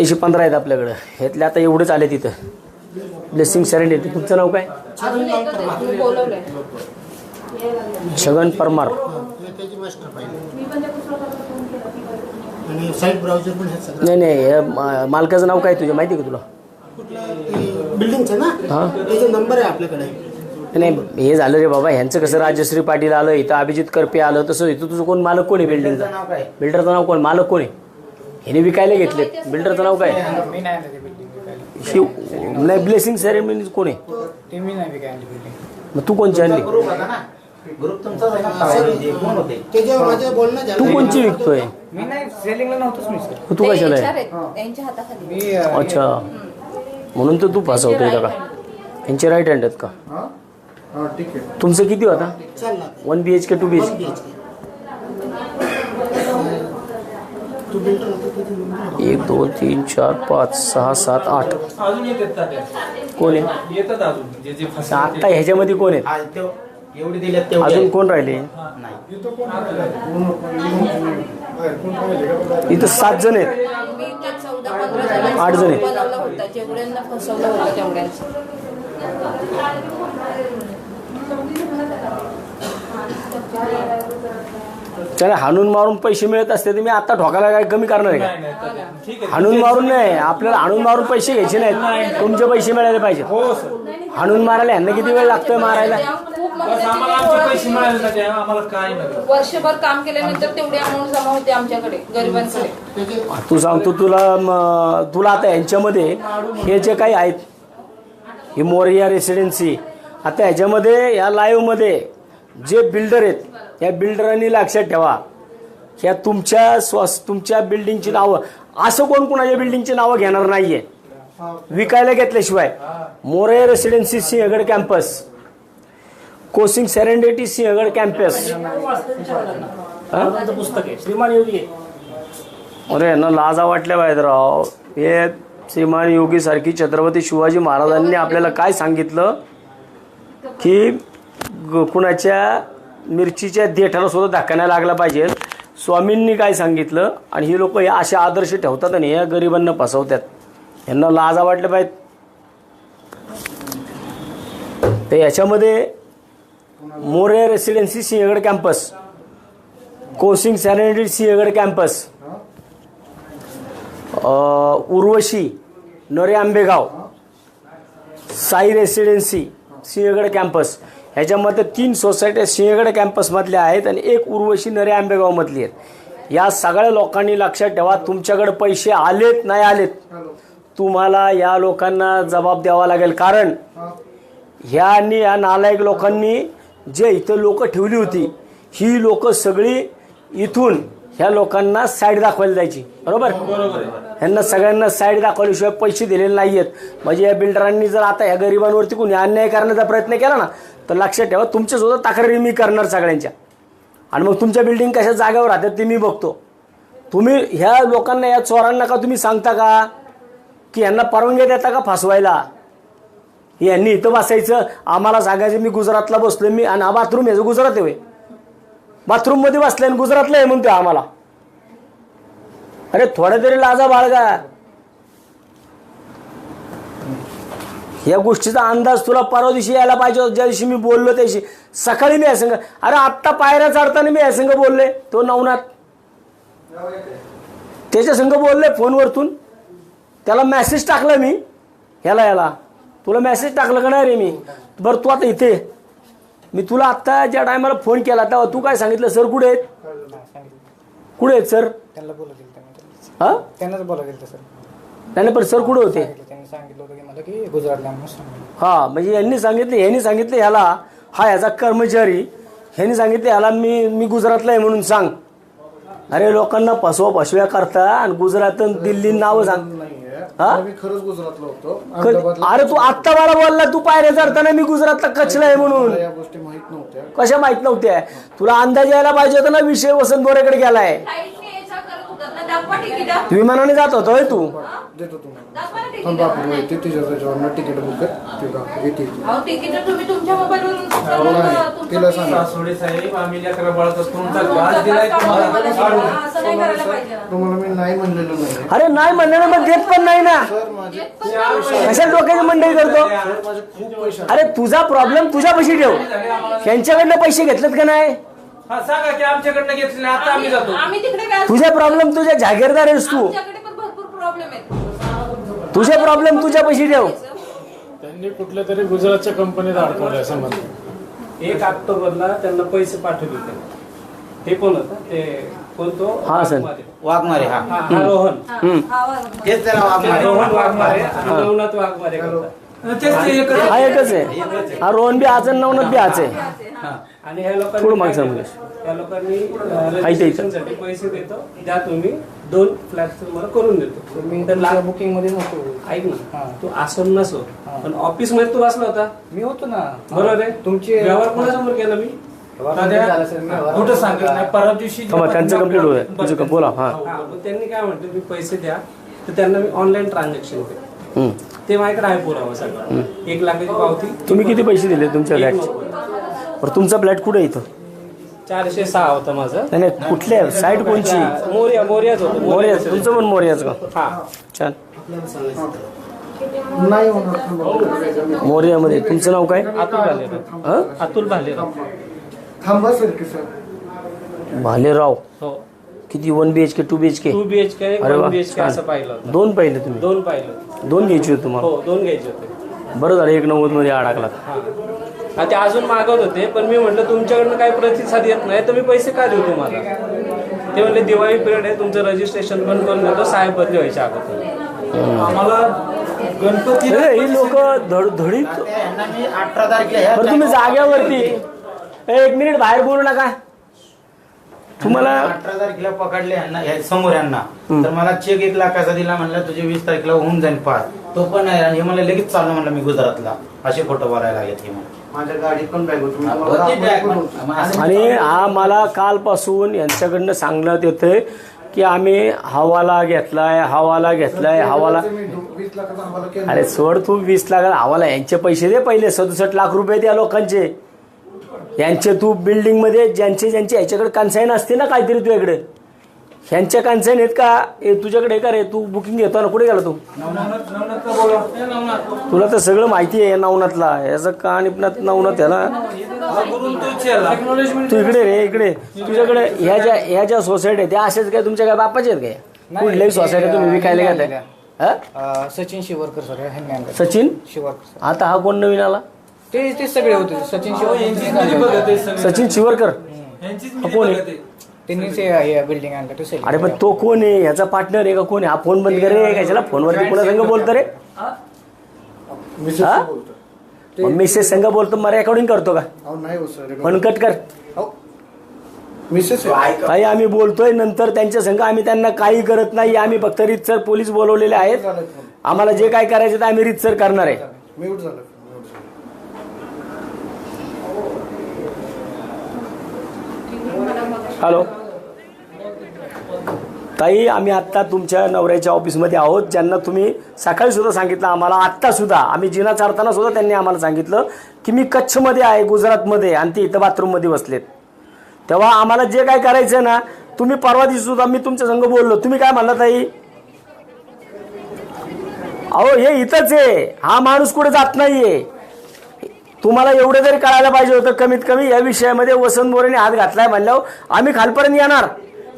Speaker 1: 115 आहेत आपल्याकडं. ह्यातले आता एवढेच आले तिथं. Blessing serenity. तुमचं नाव काय?
Speaker 3: अजून एकच आहे, मी बोलवलंय.
Speaker 1: छगन परमार.
Speaker 2: त्याची मास्टर फाईल आणि साईट ब्राउझर पण आहे सगळं.
Speaker 1: नाही नाही, हे मालकाचं नाव काय तुझं माहिती आहे का तुला?
Speaker 2: बिल्डिंगचं ना,
Speaker 1: हां
Speaker 2: त्याचा नंबर आहे आपल्याकडे.
Speaker 1: नाही, हे झालं रे बाबा. ह्यांचं कसं राजश्री पाटील आलं, इथं अभिजित करपे आलं, तसं इथं तुझं कोण मालक कोण आहे बिल्डिंगचा?
Speaker 5: नाव काय?
Speaker 1: बिल्डरचं नाव कोण? मालक कोण आहे? ह्याने विकायला घेतले. बिल्डरचं नाव काय?
Speaker 6: मी नाही ना ते बिल्डिंग
Speaker 1: शिव. नाही, ब्लेसिंग सेरेमनी कोण आहे?
Speaker 6: ते मी नाही विकायला बिल्डिंग.
Speaker 1: मग तू कोणची आणली?
Speaker 5: ग्रुप होता ना, ग्रुप तुमचाच आहे ना, कोण होते?
Speaker 2: त्याच्यावर माझं बोलणं झालं.
Speaker 1: तू कोणची विकतोय?
Speaker 6: मी नाही सेलिंगला नव्हतोच मी सर.
Speaker 1: तू कशाला
Speaker 3: ते
Speaker 1: आहे?
Speaker 3: HR आहेत, त्यांच्या हाताखाली.
Speaker 6: मी
Speaker 1: अच्छा, म्हणून तर तू फसवतोय का? यांचे राईट हँड आहेत का?
Speaker 2: हां ठीक आहे.
Speaker 1: तुमचं किती होता?
Speaker 2: चालला
Speaker 1: 1 BHK 2 BHK?
Speaker 2: तू बिल्डर होता त्याचे नंबर
Speaker 1: 1 2 3 4 5 6 7 8.
Speaker 6: अजून येतात तात्या.
Speaker 1: कोण आहे
Speaker 6: येतात अजून जे जे
Speaker 1: आता ह्याच्यामध्ये? कोण आहेत
Speaker 5: हा, एवढी दिल्यात तेवढी
Speaker 1: अजून?
Speaker 5: आहे.
Speaker 1: कोण राहिले
Speaker 5: नाही.
Speaker 1: इथं? 7 जण आहेत.
Speaker 3: मी ते 14-15 जणांचं
Speaker 1: 8 जण आहेत.
Speaker 3: बनवलं होतं. जेवढ्यांना फसवलं होतं तेवढ्यांचं.
Speaker 1: त्याला हाणून मारून पैसे मिळत असते तर मी आता ठोकायला काय कमी करणार आहे
Speaker 6: नाही
Speaker 1: का?
Speaker 6: नाही तात्या. ठीक आहे.
Speaker 1: हाणून मारून नाही, आपल्याला हाणून मारून पैसे घ्यायचे नाहीत. तुमचे पैसे मिळाले पाहिजे.
Speaker 6: हो सर.
Speaker 1: हाणून मारायला यांना किती वेळ लागतोय मारायला?
Speaker 3: खूप
Speaker 6: बस आम्हाला आमचे पैसे मिळाले ना, ते आम्हाला काय नाही.
Speaker 3: वर्षभर काम केल्यानंतर तेवढी अमाऊंट जमा होते आमच्याकडे, गरिबांकडे.
Speaker 1: तू सांगतो तुला आता यांच्यामध्ये हे जे काही आहेत, ही मोरिया रेसिडेन्सी, आता ह्याच्यामध्ये या लाईव्हमध्ये जे बिल्डर आहेत, या बिल्डरांनी लक्षात ठेवा, ह्या तुमच्या बिल्डिंगची नावं, असं कोण कोणाच्या बिल्डिंगची नावं घेणार नाहीये विकायला घेतल्याशिवाय. मोरिया रेसिडेन्सी सिंहगड कॅम्पस, कोसिंग सेरेनिटी सिंहगड कॅम्पस.
Speaker 4: त्यांचं पुस्तक आहे श्रीमान योगी.
Speaker 1: अरे यांना लाजा वाटल्या पाहिजे राव. हे श्रीमान योगी सारखी छत्रपती शिवाजी महाराजांनी आपल्याला काय सांगितलं की कुणाच्या मिरचीच्या देठाला सुद्धा धक्का नाही लागला पाहिजे. स्वामींनी काय सांगितलं, आणि ही लोक हे असे आदर्श ठेवतात आणि या गरिबांना फसवतात. यांना लाजा वाटल्या पाहिजेत. तर याच्यामध्ये मोरे रेसिडेन्सी सिंहगड कॅम्पस, कोसिंग सेरेनिटी सिंहगड कॅम्पस, उर्वशी नरे आंबेगाव, साई रेसिडेन्सी सिंहगड कॅम्पस, ह्याच्यामध्ये 3 सोसायट्या सिंहगड कॅम्पसमधल्या आहेत आणि 1 उर्वशी नरे आंबेगावमधली आहेत. या सगळ्या लोकांनी लक्षात ठेवा, तुमच्याकडे पैसे आलेत नाही आलेत, तुम्हाला या लोकांना जबाब द्यावा लागेल. कारण या नालायक लोकांनी जे इथं लोक ठेवली होती, ही लोक सगळी इथून ह्या लोकांना साईड दाखवायला जायची. बरोबर? ह्यांना सगळ्यांना साईड दाखवल्याशिवाय पैसे दिलेले नाही आहेत. म्हणजे या बिल्डरांनी जर आता ह्या गरिबांवरती कोणी अन्याय करण्याचा प्रयत्न केला ना, तर लक्षात ठेवा, तुमच्यासुद्धा तक्रारी मी करणार सगळ्यांच्या. आणि मग तुमच्या बिल्डिंग कशा जागेवर राहतात ते मी बघतो. तुम्ही ह्या लोकांना, या चोरांना का तुम्ही सांगता का की यांना परवानगी देता का फसवायला? यांनी इथं बसायचं, आम्हाला सांगायचं मी गुजरातला बसलोय, मी आणि बाथरूम याचं गुजरात आहे, बाथरूम मध्ये बसलाय आणि गुजरातला आहे म्हणतोय आम्हाला. अरे थोड्या तरी लाजा बाळगा. या गोष्टीचा अंदाज तुला परवा दिवशी यायला पाहिजे. ज्या दिवशी मी बोललो त्या दिवशी सकाळी मी यासंग, अरे आत्ता पायऱ्या चढताना मी यासंग बोलले, तो नवनाथ त्याच्या संग बोलले फोनवरतून. त्याला मेसेज टाकला मी, याला तुला मेसेज टाकलं का नाही रे मी? बरं तू आता इथे, मी तुला आत्ता ज्या टायमाला फोन केला तेव्हा तू काय सांगितलं, सर कुठे आहेत? कुठे आहेत सर?
Speaker 6: त्यांना बोलत
Speaker 1: हा
Speaker 6: त्यांनाच बोलत गेलं सर.
Speaker 1: नाही पण सर कुठे होते?
Speaker 6: त्यांनी सांगितलं होतं की मला की गुजरातला
Speaker 1: हा, म्हणजे यांनी सांगितलं ह्याला, हा ह्याचा कर्मचारी, ह्यांनी सांगितलं ह्याला मी गुजरातला आहे म्हणून सांग. अरे लोकांना फसव्या करता आणि गुजरात दिल्ली नावं सांग. हा?
Speaker 2: मी खरंच गुजरातला होतो अहमदाबादला.
Speaker 1: अरे तू आत्ता मला बोलला तू पायऱ्या चढताना मी गुजरातला कचला आहे म्हणून.
Speaker 2: मला या गोष्टी माहित नव्हत्या.
Speaker 1: कशा माहित नव्हत्या? तुला अंदाज यायला पाहिजे होता ना, विषय वसंत बोरेकडे गेलाय.
Speaker 7: लाईटने यायचा करत होतात ना, दाखवा तिकीट द्या.
Speaker 1: विमानाने जात होतोय तू.
Speaker 2: देतो तुम्हाला.
Speaker 7: दाखवा ना तिकीट.
Speaker 2: थांबा आपण येते त्याच्यावर तिकीट बुक कर. ते का येते.
Speaker 7: अहो तिकीट तुम्ही तुमच्या मोबाईलवरून
Speaker 2: तिला सांगा.
Speaker 6: सासवडे साहेब आम्ही लेकरा बाळाचा तुमचा वाद दिलाय तुम्हाला.
Speaker 7: असं नाही करायला पाहिजे ना.
Speaker 2: तुम्हाला मी नाही म्हणलेलो नाही.
Speaker 1: अरे नाही म्हणलं ना, मग देत पण नाही ना.
Speaker 2: सर माझे
Speaker 1: कशा डोक्याची मंडई करतो?
Speaker 2: माझे खूप पैसे
Speaker 1: अरे तुझा प्रॉब्लेम तुझ्या पैसे ठेव. त्यांच्याकडनं पैसे घेतलेत का नाही?
Speaker 6: हा सांगा की आमच्याकडनं घेतले आता आम्ही जातो.
Speaker 7: आम्ही तिकडे काय
Speaker 1: तुझे प्रॉब्लेम तुझ्या जागीरदार आहेस तू.
Speaker 7: आमच्याकडे पण भरपूर प्रॉब्लेम आहेत.
Speaker 1: तुझे प्रॉब्लेम तुझ्या पैसे ठेव.
Speaker 9: त्यांनी कुठल्या तरी गुजरातच्या कंपनीत अडकवलं असं म्हणतात.
Speaker 4: 1 ऑक्टोबरला त्यांना पैसे पाठवले होते. ते कोण होतं? ते कोणतो?
Speaker 1: हा, सर.
Speaker 5: वाघमारे हा
Speaker 4: हा, रोहन.
Speaker 5: तेच त्याला वाघमारे.
Speaker 4: रोहन वाघमारे आणि नवनाथ वाघमारे करतात.
Speaker 6: तेच ते एकच.
Speaker 1: हा एकच आहे. हा रोहन बी हाच आहे, नवनाथ बी हाच आहे.
Speaker 4: आणि ह्या
Speaker 1: थोडं
Speaker 4: लोकांनी
Speaker 1: मागे
Speaker 4: काय
Speaker 1: सांग.
Speaker 4: केलं? त्या लोकांनी
Speaker 1: इथं.
Speaker 4: रजिस्ट्रेशनसाठी पैसे देतो, द्या तुम्ही 2 फ्लॅट तुम्हाला करून देतो. तर
Speaker 2: बुकिंग मध्ये नव्हतो.
Speaker 4: ऐक ना, तू असं नसो पण ऑफिस मध्ये तू बसला होता.
Speaker 2: मी होतो ना.
Speaker 4: बरोबर आहे.
Speaker 2: तुमची
Speaker 4: व्यवहार कोणासमोर केला मी?
Speaker 6: कुठं सांगत नाही. परवा दिवशी
Speaker 1: त्यांचं कम्प्लीट होत आहे. तुझं का बोला. हा
Speaker 4: हा, मग त्यांनी काय म्हटलं, मी पैसे द्या. तर त्यांना मी ऑनलाईन ट्रान्झॅक्शन केलं. ते माझ्याकडे आहे पुरावा सगळं. 1 लाखाची पावती.
Speaker 1: तुम्ही किती पैसे दिले तुमच्या फ्लॅटचे? बरं तुमचा फ्लॅट कुठे इथं?
Speaker 4: 406 होतं माझं.
Speaker 1: नाही नाही, कुठल्या साईट कोणची?
Speaker 4: मोर्याच होतं.
Speaker 1: मोर्या. तुमचं पण मोर्याच का?
Speaker 4: हा.
Speaker 1: छान.
Speaker 2: नाही होणार.
Speaker 1: मोर्यामध्ये तुमचं नाव काय?
Speaker 4: अतुल भालेराव.
Speaker 1: हा?
Speaker 4: अतुल भालेराव.
Speaker 2: थांबा सर की सर.
Speaker 1: भालेराव.
Speaker 4: हो.
Speaker 1: किती 1 BHK 2 BHK?
Speaker 4: 2 BHK
Speaker 1: अरे
Speaker 4: 1
Speaker 1: वा,
Speaker 4: BHK
Speaker 1: छान.
Speaker 4: असं पाहिलं होतं.
Speaker 1: 2 पाहिले तुम्ही?
Speaker 4: 2 पाहिलं.
Speaker 1: 2 घ्यायची होती तुम्हाला?
Speaker 4: हो, 2 घ्यायचे होते.
Speaker 1: बरं झालं 190 मध्ये अडकला.
Speaker 4: हा, ते अजून मागवत होते पण मी म्हटलं तुमच्याकडनं काही प्रतिसाद येत नाही तर मी पैसे का देऊ तुम्हाला? ते म्हणले दिवाळी पिरियड आहे, तुमचं रजिस्ट्रेशन पण करून देतो, साहेब बदली व्हायच्या अगोदर.
Speaker 6: आम्हाला गणपती
Speaker 1: ही लोक धडीत.
Speaker 5: यांना मी 18 तारखेला
Speaker 1: बरं तुम्ही जाग्यावरती 1 मिनिट बाहेर बोलू नका. तुम्हाला
Speaker 5: 18 तारखेला पकडले यांना समोर यांना. तर मला चेक 1 लाखाचा दिला. म्हणलं तुझे 20 तारखेला होऊन जाईल पास. तो पण नाही. आणि हे मला लगेच चाललं म्हणलं मी गुजरातला. असे फोटो भरायला लागेल हे.
Speaker 2: माझ्या गाडीत पण बॅग होती. मी तुम्हाला
Speaker 5: होती
Speaker 2: दाखवली
Speaker 5: bag
Speaker 2: पण
Speaker 5: पण.
Speaker 2: होती.
Speaker 1: आणि हा मला कालपासून यांच्याकडनं सांगण्यात येतंय की आम्ही हवाला घेतलाय.
Speaker 2: मी 20 लाखाचा हवाला केला.
Speaker 1: अरे सोड तू 20 लाख हवाला. यांचे पैसे दे पहिले. 67 लाख रुपये त्या लोकांचे. यांचे तू बिल्डिंग मध्ये ज्यांचे याच्याकडे कन्साईन असते ना काहीतरी तुझ्याकडे, ह्यांच्या कन्साईन आहेत का? तुझ्याकडे का रे? तू बुकिंग घेतो ना, कुठे गेला तू? तुला तर सगळं माहिती आहे नवनाथला. याचं का निपणात नवनाथ याला. तू इकडे रे, इकडे. तुझ्याकडे ह्या ज्या सोसायटी आहे त्या असेच काय तुमच्या काय बापाचे आहेत काय? कुठल्याही सोसायटी तुम्ही विकायला घेताय?
Speaker 2: सचिन शिवरकर सर.
Speaker 1: सचिन
Speaker 2: शिवरकर.
Speaker 1: आता हा कोण नवीन आला?
Speaker 2: ते सगळे होते. सचिन शिवरकर.
Speaker 1: सचिन शिवरकर. हा कोण आहे?
Speaker 2: त्यांनी बिल्डिंग आणलं ते सगळे.
Speaker 1: अरे पण तो कोण आहे? याचा पार्टनर आहे का कोण आहे? हा फोन बंद कर रे. कशाला फोनवरती कोणा संग बोलतो रे? मिसेस संग बोलतो. मला रेकॉर्डिंग करतो का?
Speaker 2: नाही हो सर.
Speaker 1: पण कट कर.
Speaker 2: मिसेस
Speaker 1: काही आम्ही बोलतोय नंतर त्यांच्या संघ. आम्ही त्यांना काही करत नाही. आम्ही फक्त रीतसर पोलीस बोलवलेले आहेत. आम्हाला जे काय करायचं ते आम्ही रीतसर करणार आहे.
Speaker 2: म्यूट झालं.
Speaker 1: हॅलो ताई, आम्ही आत्ता तुमच्या नवऱ्याच्या ऑफिसमध्ये आहोत. ज्यांना तुम्ही सकाळी सुद्धा सांगितलं आम्हाला, आत्ता सुद्धा आम्ही जिना चारताना सुद्धा त्यांनी आम्हाला सांगितलं की मी कच्छमध्ये आहे, गुजरातमध्ये, आणि ते इथं बाथरूममध्ये बसलेत. तेव्हा आम्हाला जे काय करायचं ना, तुम्ही परवा दिवशी सुद्धा मी तुमच्या संग बोललो. तुम्ही काय म्हणला ताई? अहो हे इथंच आहे. हा माणूस कुठे जात नाहीये. तुम्हाला एवढं जरी कळायला पाहिजे होतं कमीत कमी. या विषयामध्ये वसंत मोरेने हात घातलाय म्हणल्यावर आम्ही खालपर्यंत येणार.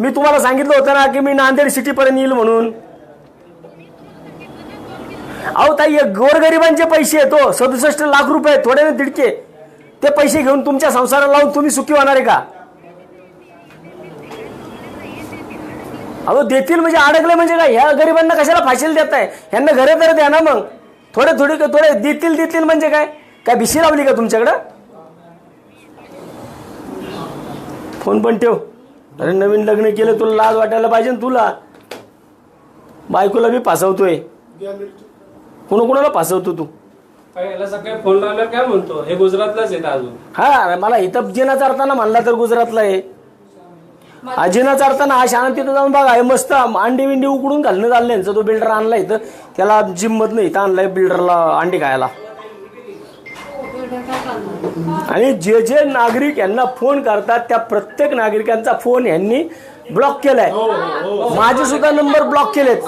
Speaker 1: मी तुम्हाला सांगितलं होतं ना की मी नांदेड सिटीपर्यंत येईल म्हणून. अहो ताई, गोरगरिबांचे पैसे येतो 67 लाख रुपये, थोडे ना तिडके. ते पैसे घेऊन तुमच्या संसाराला लावून तुम्ही सुखी होणार आहे का? अहो देतील म्हणजे अडकले म्हणजे काय? ह्या गरिबांना कशाला फाशील देताय? ह्यांना घरे तर द्या ना मग. थोडे देतील म्हणजे काय? काय भिशी लावली का तुमच्याकडं? फोन पण ठेव. अरे नवीन लग्न केलं, तुला लाज वाटायला पाहिजे ना. तुला बायकोला बी फासवतोय. कोणाला फसवतो तू?
Speaker 4: याला सकाळी फोन लावल्यावर काय म्हणतो, हे गुजरातलाच येतं अजून.
Speaker 1: हा, मला इथं जिना चारताना म्हणला तर गुजरातला आहे. जिना चारताना हा शाळा तिथं जाऊन बघा, हे मस्त अंडी विंडी उकडून घालणं चाललंय यांचं. तो बिल्डर आणला इथं, त्याला जिम मधनं इथं आणलाय बिल्डरला अंडी खायला. आणि जे जे नागरिक यांना फोन करतात त्या प्रत्येक नागरिकांचा फोन यांनी ब्लॉक केलाय. माझे सुद्धा नंबर ब्लॉक केलेत.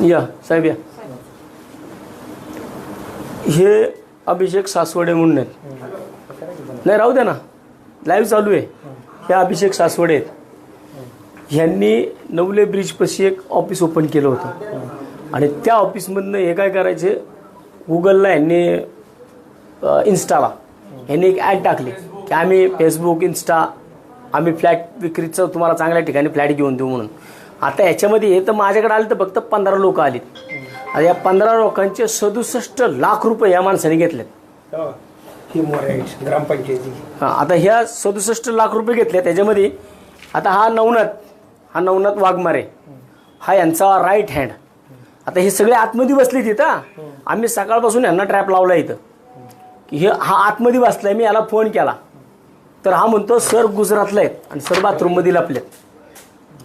Speaker 1: या साहेब या. हे अभिषेक सासवडे म्हणून आहेत. नाही राहू द्या ना, लाईव्ह चालू आहे. हे अभिषेक सासवडे आहेत. ह्यांनी नवले ब्रिजपाशी एक ऑफिस ओपन केलं होतं आणि त्या ऑफिसमधनं हे काय करायचे, गुगलला यांनी इन्स्टाला यांनी एक ॲड टाकली की आम्ही फेसबुक इंस्टा आम्ही फ्लॅट विक्रीचं तुम्हाला चांगल्या ठिकाणी फ्लॅट घेऊन देऊ म्हणून. आता याच्यामध्ये हे तर माझ्याकडे आले तर फक्त 15 लोक आलीत. आता या 15 लोकांचे 67 लाख रुपये या माणसाने घेतलेत.
Speaker 2: ग्रामपंचायती.
Speaker 1: हां, आता ह्या 67 लाख रुपये घेतले. त्याच्यामध्ये आता हा नवनाथ वाघमारे हा यांचा राईट हँड. आता हे सगळे आतमध्ये बसले तिथं. आम्ही सकाळपासून यांना ट्रॅप लावला इथं की हा आतमध्ये बसलाय. मी याला फोन केला तर हा म्हणतो सर गुजरातला आहेत आणि सर बाथरूममध्ये लपलेत.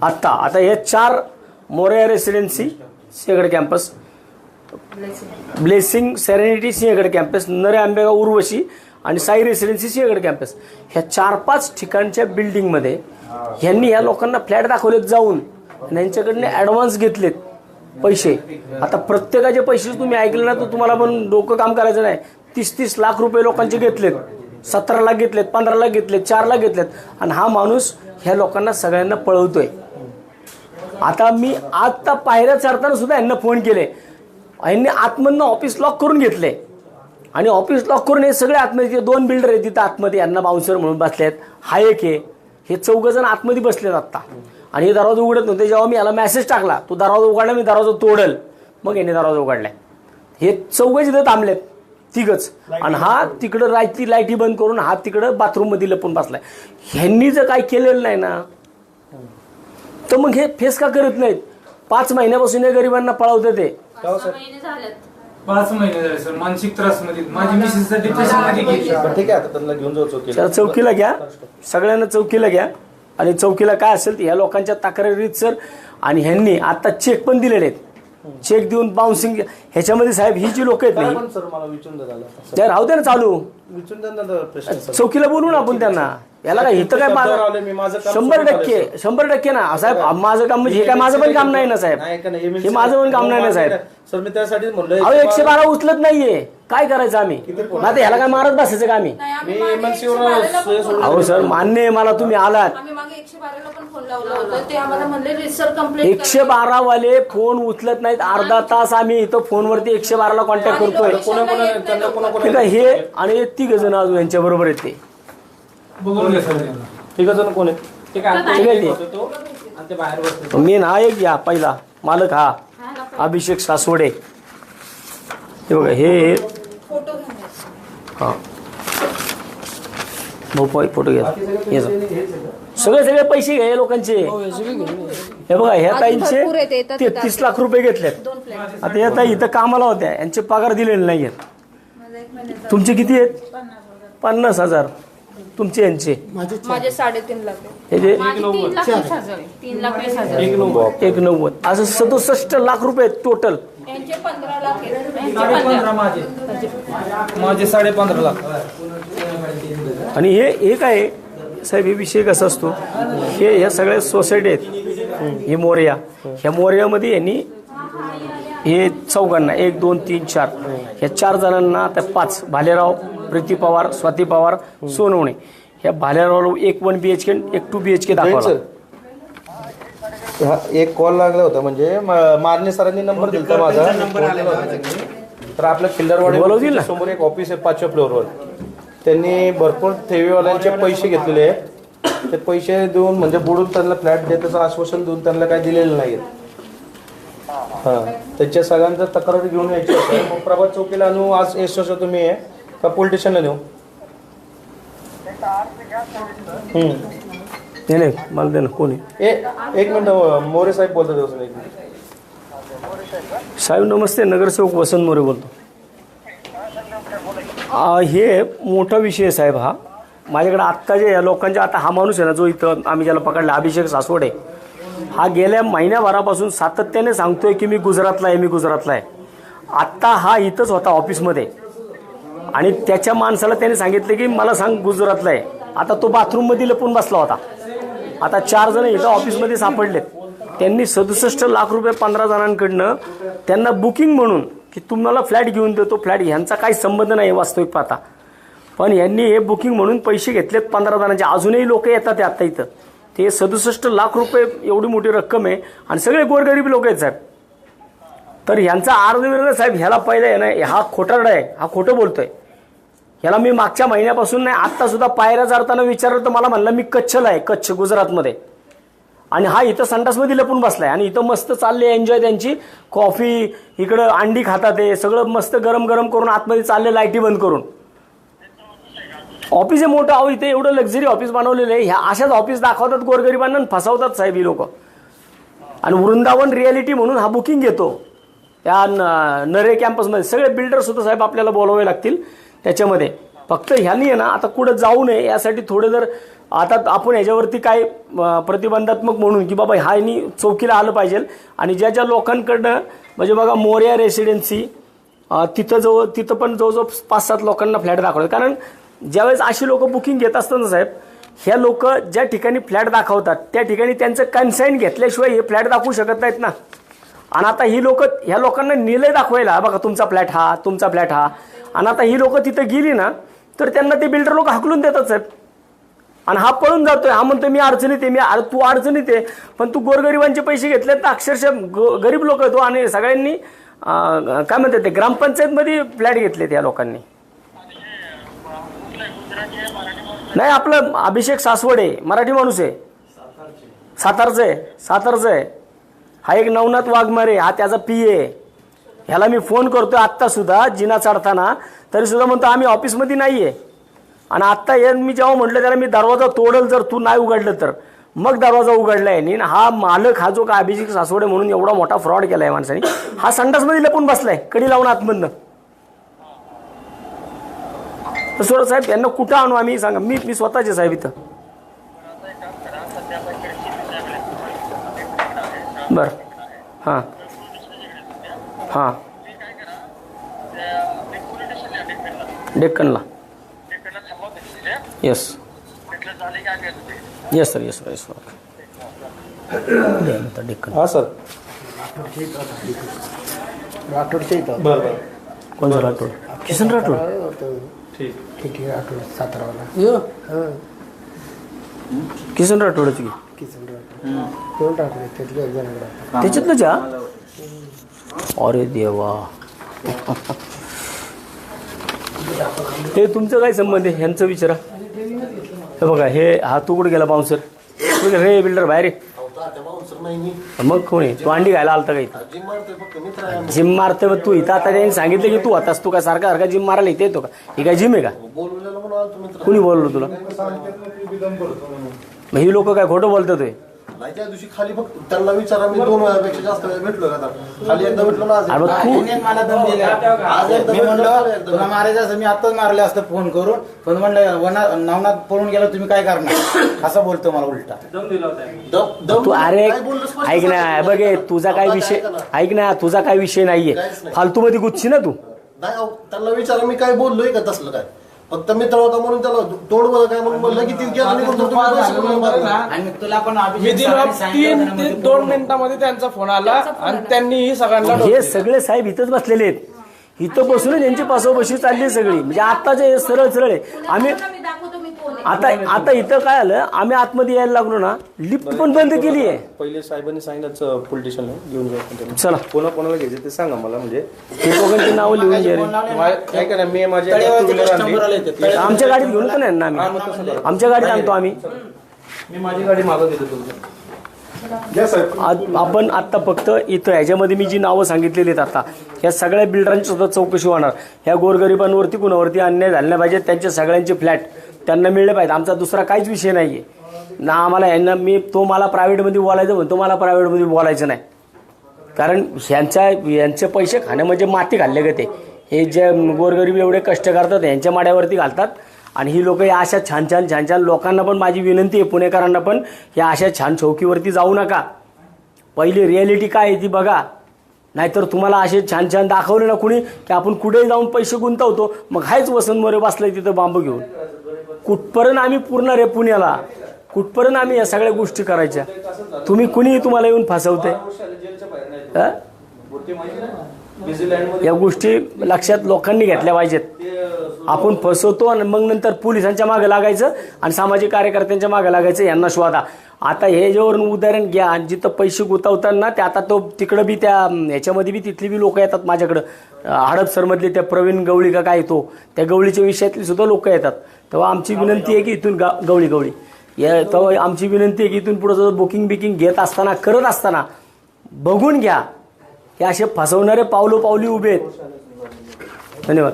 Speaker 1: आता हे 4 Morya residency Sinhagad campus, blessing serenity Sinhagad campus, नरे आंबेगाव उर्वशी आणि साई रेसिडेन्सी सिंहगड कॅम्पस, ह्या 4-5 ठिकाणच्या बिल्डिंगमध्ये ह्यांनी ह्या लोकांना फ्लॅट दाखवलेत जाऊन आणि यांच्याकडनं ॲडव्हान्स घेतलेत पैसे. आता प्रत्येकाचे पैसे तुम्ही ऐकले ना तर तुम्हाला पण डोकं काम करायचं नाही. 30-30 लाख रुपये लोकांचे घेतलेत, 17 लाख घेतलेत, 15 लाख घेतलेत, 4 लाख घेतलेत आणि हा माणूस ह्या लोकांना सगळ्यांना पळवतोय. आता मी आता पायऱ्या चढताना सुद्धा यांना फोन केले. यांनी आतमधनं ऑफिस लॉक करून घेतले आणि ऑफिस लॉक करून हे सगळे आतमध्ये 2 बिल्डर आहेत तिथं आतमध्ये, यांना बाउन्सर म्हणून बसले आहेत. हा एक आहे. हे 4 जण आतमध्ये बसलेत आत्ता आणि हे दरवाजा उघडत नव्हते. जेव्हा मी याला मेसेज टाकला तो दरवाजा उघडला, मी दरवाजा तोडल, मग याने दरवाजा उघडलाय. हे 4 तिथं थांबलेत, 3च. आणि हा तिकडं लाईटी बंद करून हा तिकडं बाथरूममध्ये लपून बसलाय. ह्यांनी जर काय केलेलं नाही ना तर मग हे फेस का करत नाहीत? 5 महिन्यापासून या गरिबांना पळवतात ते.
Speaker 6: 5 महिने झाले सर मानसिक त्रास मध्ये. माझी मिसेस डिप्रेशन मध्ये गेली.
Speaker 2: ठीक आहे, आता त्यांना घेऊन जाऊ चौकीला.
Speaker 1: चौकीला घ्या, सगळ्यांना चौकीला घ्या. आणि चौकीला काय असेल ते ह्या लोकांच्या तक्रारीत सर. आणि ह्यांनी आता चेक पण दिलेले आहेत. चेक देऊन बाउन्सिंग ह्याच्यामध्ये साहेब ही जी लोक आहेत नाही
Speaker 2: सर मला विचारून
Speaker 1: त्या राहू दे ना चालू.
Speaker 2: विचारून
Speaker 1: चौकीला बोलू ना आपण त्यांना. याला काय इथं काय माझं 100% ना साहेब. माझं काम म्हणजे हे काय माझं पण काम नाही ना साहेब. हे माझं पण काम नाही ना साहेब.
Speaker 2: सर मी त्यासाठीच म्हणलं.
Speaker 1: अहो 112 उचलत नाहीये, काय करायचं आम्ही? आता ह्याला काय मारत बसायचं का आम्ही? अहो सर मान्य आहे मला, तुम्ही आलात. 112 वाले फोन उचलत नाहीत. अर्धा तास आम्ही इथं फोनवरती 112ला कॉन्टॅक्ट करतोय. हे आणि 3 जण अजून यांच्या बरोबर आहेत. ते
Speaker 6: बघून घ्या सर.
Speaker 1: 3 जण कोण आहेत? ठीक आहे. मी ना एक घ्या पहिला मालक हा अभिषेक सासवडे. हे बघा हे हा फोटो घ्या. सगळे पैसे घ्या लोकांचे. हे बघा ह्या ताईंचे 33 लाख रुपये घेतलेत. आता या ताई इथं कामाला होत्या, यांचे पगार दिलेले नाहीयेत. तुमचे किती आहेत? 50,000 तुमचे. यांचे
Speaker 3: माझे 3.5 लाख.
Speaker 1: हे जे
Speaker 7: 1,90,000
Speaker 1: असं 67 लाख रुपये टोटल.
Speaker 3: यांचे 15 लाख आहेत.
Speaker 6: 15 माझे 15.5 लाख.
Speaker 1: आणि हे काय साहेब, हे विषय कसा असतो, हे ह्या सगळ्या सोसायटी आहेत. ही मोरया, ह्या मोरयामध्ये यांनी हे 4 1 2 3 4 ह्या 4 जणांना त्या 5 भालेराव, प्रीती पवार, स्वाती पवार, सोनवणे, ह्या भालेराव एक 1 BHK एक 2 BHK दाखवला.
Speaker 2: एक कॉल लागला होता म्हणजे मारणे सरांनी नंबर दिला माझा. तर आपल्या किल्लारवाडी समोर एक ऑफिस आहे 5व्या फ्लोअरवर. त्यांनी भरपूर ठेवीवाल्यांचे पैसे घेतलेले आहेत. ते पैसे देऊन म्हणजे बुडून त्यांना फ्लॅट देण्याचं आश्वासन देऊन त्यांना काही दिलेलं नाही. हां, त्याच्या सगळ्यांचा तक्रार घेऊन यायची होती. मग प्रभात चौकीला आणू आज यश तुम्ही आहे का पोलीस स्टेशनला नेऊ?
Speaker 1: नाही मला दे ना. कोणी?
Speaker 2: एक मिनिट मोरे साहेब बोलतात.
Speaker 1: साहेब नमस्ते, नगरसेवक वसंत मोरे बोलतो. हे मोठा विषय आहे साहेब. हा माझ्याकडे आत्ता जे या लोकांच्या, आता हा माणूस आहे ना जो इथं आम्ही ज्याला पकडला, अभिषेक सासवडे, हा गेल्या महिन्याभरापासून सातत्याने सांगतोय की मी गुजरातला आहे, मी गुजरातला आहे. आत्ता हा इथंच होता ऑफिसमध्ये आणि त्याच्या माणसाला त्याने सांगितलं की मला सांग गुजरातला आहे. आता तो बाथरूममध्ये लपून बसला होता. आता 4 जण इथं ऑफिसमध्ये सापडलेत. त्यांनी 67 लाख रुपये 15 जणांकडनं त्यांना बुकिंग म्हणून की तुम्हाला फ्लॅट घेऊन देतो, फ्लॅट ह्यांचा काही संबंध नाही वास्तविक पाहता, पण यांनी हे बुकिंग म्हणून पैसे घेतलेत 15 जणांचे. अजूनही लोक येतात ते आत्ता इथं. ते 67 लाख रुपये एवढी मोठी रक्कम आहे आणि सगळे गोरगरीब लोक आहेत साहेब. तर ह्यांचा अर्धविरोध साहेब, ह्याला पहिलं आहे ना, हा खोटारडा आहे, हा खोटं बोलतोय. ह्याला मी मागच्या महिन्यापासून नाही, आत्ता सुद्धा पायऱ्या चढताना विचारलं तर मला म्हणलं मी कच्छला आहे, कच्छ गुजरातमध्ये. आणि हा इथं संडासमध्ये लपून बसलाय आणि इथं मस्त चालले एन्जॉय त्यांची. कॉफी इकडं अंडी खातात, ते सगळं मस्त गरम गरम करून आतमध्ये चालले लाईटी बंद करून. ऑफिस आहे मोठं. अहो इथे एवढं लक्झरी ऑफिस बनवलेलं आहे. ह्या अशाच ऑफिस दाखवतात गोरगरिबांना आणि फसवतात साहेब ही लोक. आणि वृंदावन रियालिटी म्हणून हा बुकिंग घेतो त्या नरे कॅम्पसमध्ये. सगळे बिल्डर सुद्धा साहेब आपल्याला बोलावे लागतील त्याच्यामध्ये. फक्त ह्यांनी आहे ना आता कुठं जाऊ नये यासाठी थोडे जर आता आपण ह्याच्यावरती काय प्रतिबंधात्मक म्हणून की बाबा ह्यानी चौकीला आलं पाहिजे. आणि ज्या ज्या लोकांकडनं म्हणजे बघा मोर्या रेसिडेन्सी तिथं पण जवळजवळ 5-7 लोकांना फ्लॅट दाखवले. कारण ज्यावेळेस अशी लोक बुकिंग घेत असतात ना साहेब, ह्या लोक ज्या ठिकाणी फ्लॅट दाखवतात त्या ठिकाणी त्यांचं कन्साईन घेतल्याशिवाय हे फ्लॅट दाखवू शकत नाहीत ना. आणि आता ही लोक ह्या लोकांना निलय दाखवायला बघा तुमचा फ्लॅट हा, तुमचा फ्लॅट हा. आणि आता ही लोक तिथं गेली ना तर त्यांना ते बिल्डर लोक हाकलून देतात साहेब. आणि हा पळून जातोय, हा म्हणतोय मी अडचणीत आहे, अरे तू अडचणीत आहे पण तू गोरगरिबांचे पैसे घेतले तर अक्षरशः गरीब लोक येतो. आणि सगळ्यांनी काय म्हणतात ते ग्रामपंचायतमध्ये फ्लॅट घेतले त्या लोकांनी. नाही आपलं अभिषेक सासवडे मराठी माणूस आहे, सातारचं आहे. हा एक नवनाथ वाघमारे, हा त्याचा PA. ह्याला मी फोन करतोय आत्ता सुद्धा जिना चढताना, तरी सुद्धा म्हणतो आम्ही ऑफिसमध्ये नाही आहे. आणि आत्ता हे मी जेव्हा म्हटलं त्याला मी दरवाजा तोडल जर तू नाही उघडलं तर, मग दरवाजा उघडलाय. आणि हा मालक हा जो का अभिषेक सासवडे म्हणून एवढा मोठा फ्रॉड केलाय माणसाने, हा संडासमध्ये लपून बसलाय कडी लावून आतमधनं. तर सोड साहेब यांना कुठं आणू आम्ही सांगा. मी स्वतःचे साहेब इथं. बर हां हां डेक्कनला. Yes yes sir. डेक्कन.
Speaker 2: हां सर.
Speaker 10: राठोडच्या इथं.
Speaker 2: बरं.
Speaker 1: कोण सर राठोड? किसन राठोड.
Speaker 10: ठीक आहे. राठोड सातारावाला.
Speaker 1: किसन राठोडच की.
Speaker 10: किसन राठोड कोण राठोड त्यातले एक जण राठोड.
Speaker 1: त्याच्यातलंच हा. अरे देवा. हे तुमचं काय संबंध आहे ह्यांचं विचारा. हे बघा हा तू कुठे गेला बाउन्सर? रे बिल्डर बाहेर आहे. मग कोण आहे? तू अंडी खायला आलता काही जिम मारतोय मग तू इथं. आता त्यांनी सांगितलं की तू होतास, तू काय सारखा जिम मारायला इथे येतो का? ही काय जिम आहे का? कुणी बोललो तुला? मग ही लोक काय खोटं बोलतात?
Speaker 10: त्या दिवशी खाली फक्त त्यांना विचारा, मी 2 वेळापेक्षा जास्त वेळ भेटलो का? खाली एकदा भेटलो ना.
Speaker 5: मला दम दिला. मी म्हणलं तुला मारायचं असं मी आताच मारले असतं फोन करून, पण म्हणलं नवनाथ पळून गेला तुम्ही काय करणार असं बोलतो मला उलटा.
Speaker 1: तू अरे ऐक ना, बघ तुझा काय विषय, ऐक ना तुझा काय विषय नाहीये, फालतू मध्ये गुच्छी ना तू.
Speaker 10: नाही त्यांना विचारा मी काय बोललोय का तसलं काय? फक्त मित्र होता म्हणून त्याला तोड बघा काय म्हणून म्हणलं की ती गेला आणि
Speaker 5: तुला पण
Speaker 9: 3 ते 2 मिनिटांमध्ये त्यांचा फोन आला आणि त्यांनी सगळ्यांना.
Speaker 1: हे सगळे साहेब इथंच बसलेले आहेत. इथं बसून त्यांची पासोबशी चालली सगळी. म्हणजे आत्ताचे सरळ आहे. आम्ही आता इथं काय आलं, आम्ही आतमध्ये यायला लागलो ना, लिफ्ट पण बंद केली आहे.
Speaker 2: पहिले साहेबांनी सांगितलं पोलीस स्टेशनला घेऊन जाऊ.
Speaker 1: चला
Speaker 2: कोणाला घ्यायचं ते सांगा मला. म्हणजे
Speaker 1: ते दोघांची नावं लिहून घ्या रे.
Speaker 2: मी माझ्या
Speaker 1: आमच्या गाडीत घेऊन पण आहे ना आम्ही. आमच्या गाडीत आणतो आम्ही.
Speaker 2: मी माझी गाडी मागत येतो तुमच्या.
Speaker 1: आपण आत्ता फक्त इथं ह्याच्यामध्ये मी जी नावं सांगितलेली आहेत आता, ह्या सगळ्या बिल्डरांची सुद्धा चौकशी होणार. ह्या गोरगरिबांवरती कुणावरती अन्याय झाले नाही पाहिजे. त्यांचे सगळ्यांचे फ्लॅट त्यांना मिळले पाहिजे. आमचा दुसरा काहीच विषय नाही आहे ना. आम्हाला यांना तो मला प्रायव्हेटमध्ये बोलायचं म्हणतो, मला प्रायव्हेटमध्ये बोलायचं नाही. कारण यांचे पैसे खाणं म्हणजे माती घालले गे ते. हे जे गोरगरीब एवढे कष्ट करतात यांच्या माड्यावरती घालतात. आणि ही लोक या अशा छान छान लोकांना पण माझी विनंती आहे, पुणेकरांना पण, या अशा छान चौकीवरती जाऊ नका. पहिली रिॲलिटी काय आहे ती बघा. नाहीतर तुम्हाला असे छान दाखवले ना कुणी की आपण कुठेही जाऊन पैसे गुंतवतो, मग हायच वसंत मोरे बसलाय तिथं बांबू घेऊन. कुठपर्यंत आम्ही पूर्ण रे पुण्याला, कुठपर्यंत आम्ही या सगळ्या गोष्टी करायच्या. तुम्ही कुणी तुम्हाला येऊन फसवते. या गोष्टी लक्षात लोकांनी घेतल्या पाहिजेत. आपण फसवतो आणि मग नंतर पोलिसांच्या मागे लागायचं आणि सामाजिक कार्यकर्त्यांच्या मागे लागायचं, यांना शोधा. आता हे ज्यावरून उदाहरण घ्या, आणि जिथं पैसे गुंतवताना ते आता तो तिकडं बी त्या ह्याच्यामध्ये बी तिथली बी लोक येतात माझ्याकडं. हडपसरमधले त्या प्रवीण गवळी का काय तो, त्या गवळीच्या विषयातली सुद्धा लोक येतात. तेव्हा आमची विनंती आहे की इथून गवळी या, तेव्हा आमची विनंती आहे की इथून पुढं बुकिंग घेत असताना, करत असताना बघून घ्या की असे फसवणारे पावली उभे आहेत. धन्यवाद.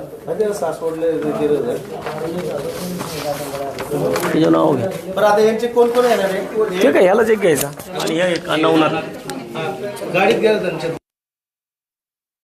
Speaker 1: तिचं नाव घ्या.
Speaker 10: बरं आता यांचे कोण कोण येणार आहे?
Speaker 1: ठीक आहे, ह्यालाच एक घ्यायचा आणि हे एक नवनाथ
Speaker 2: गाडीत गेलं त्यांच्या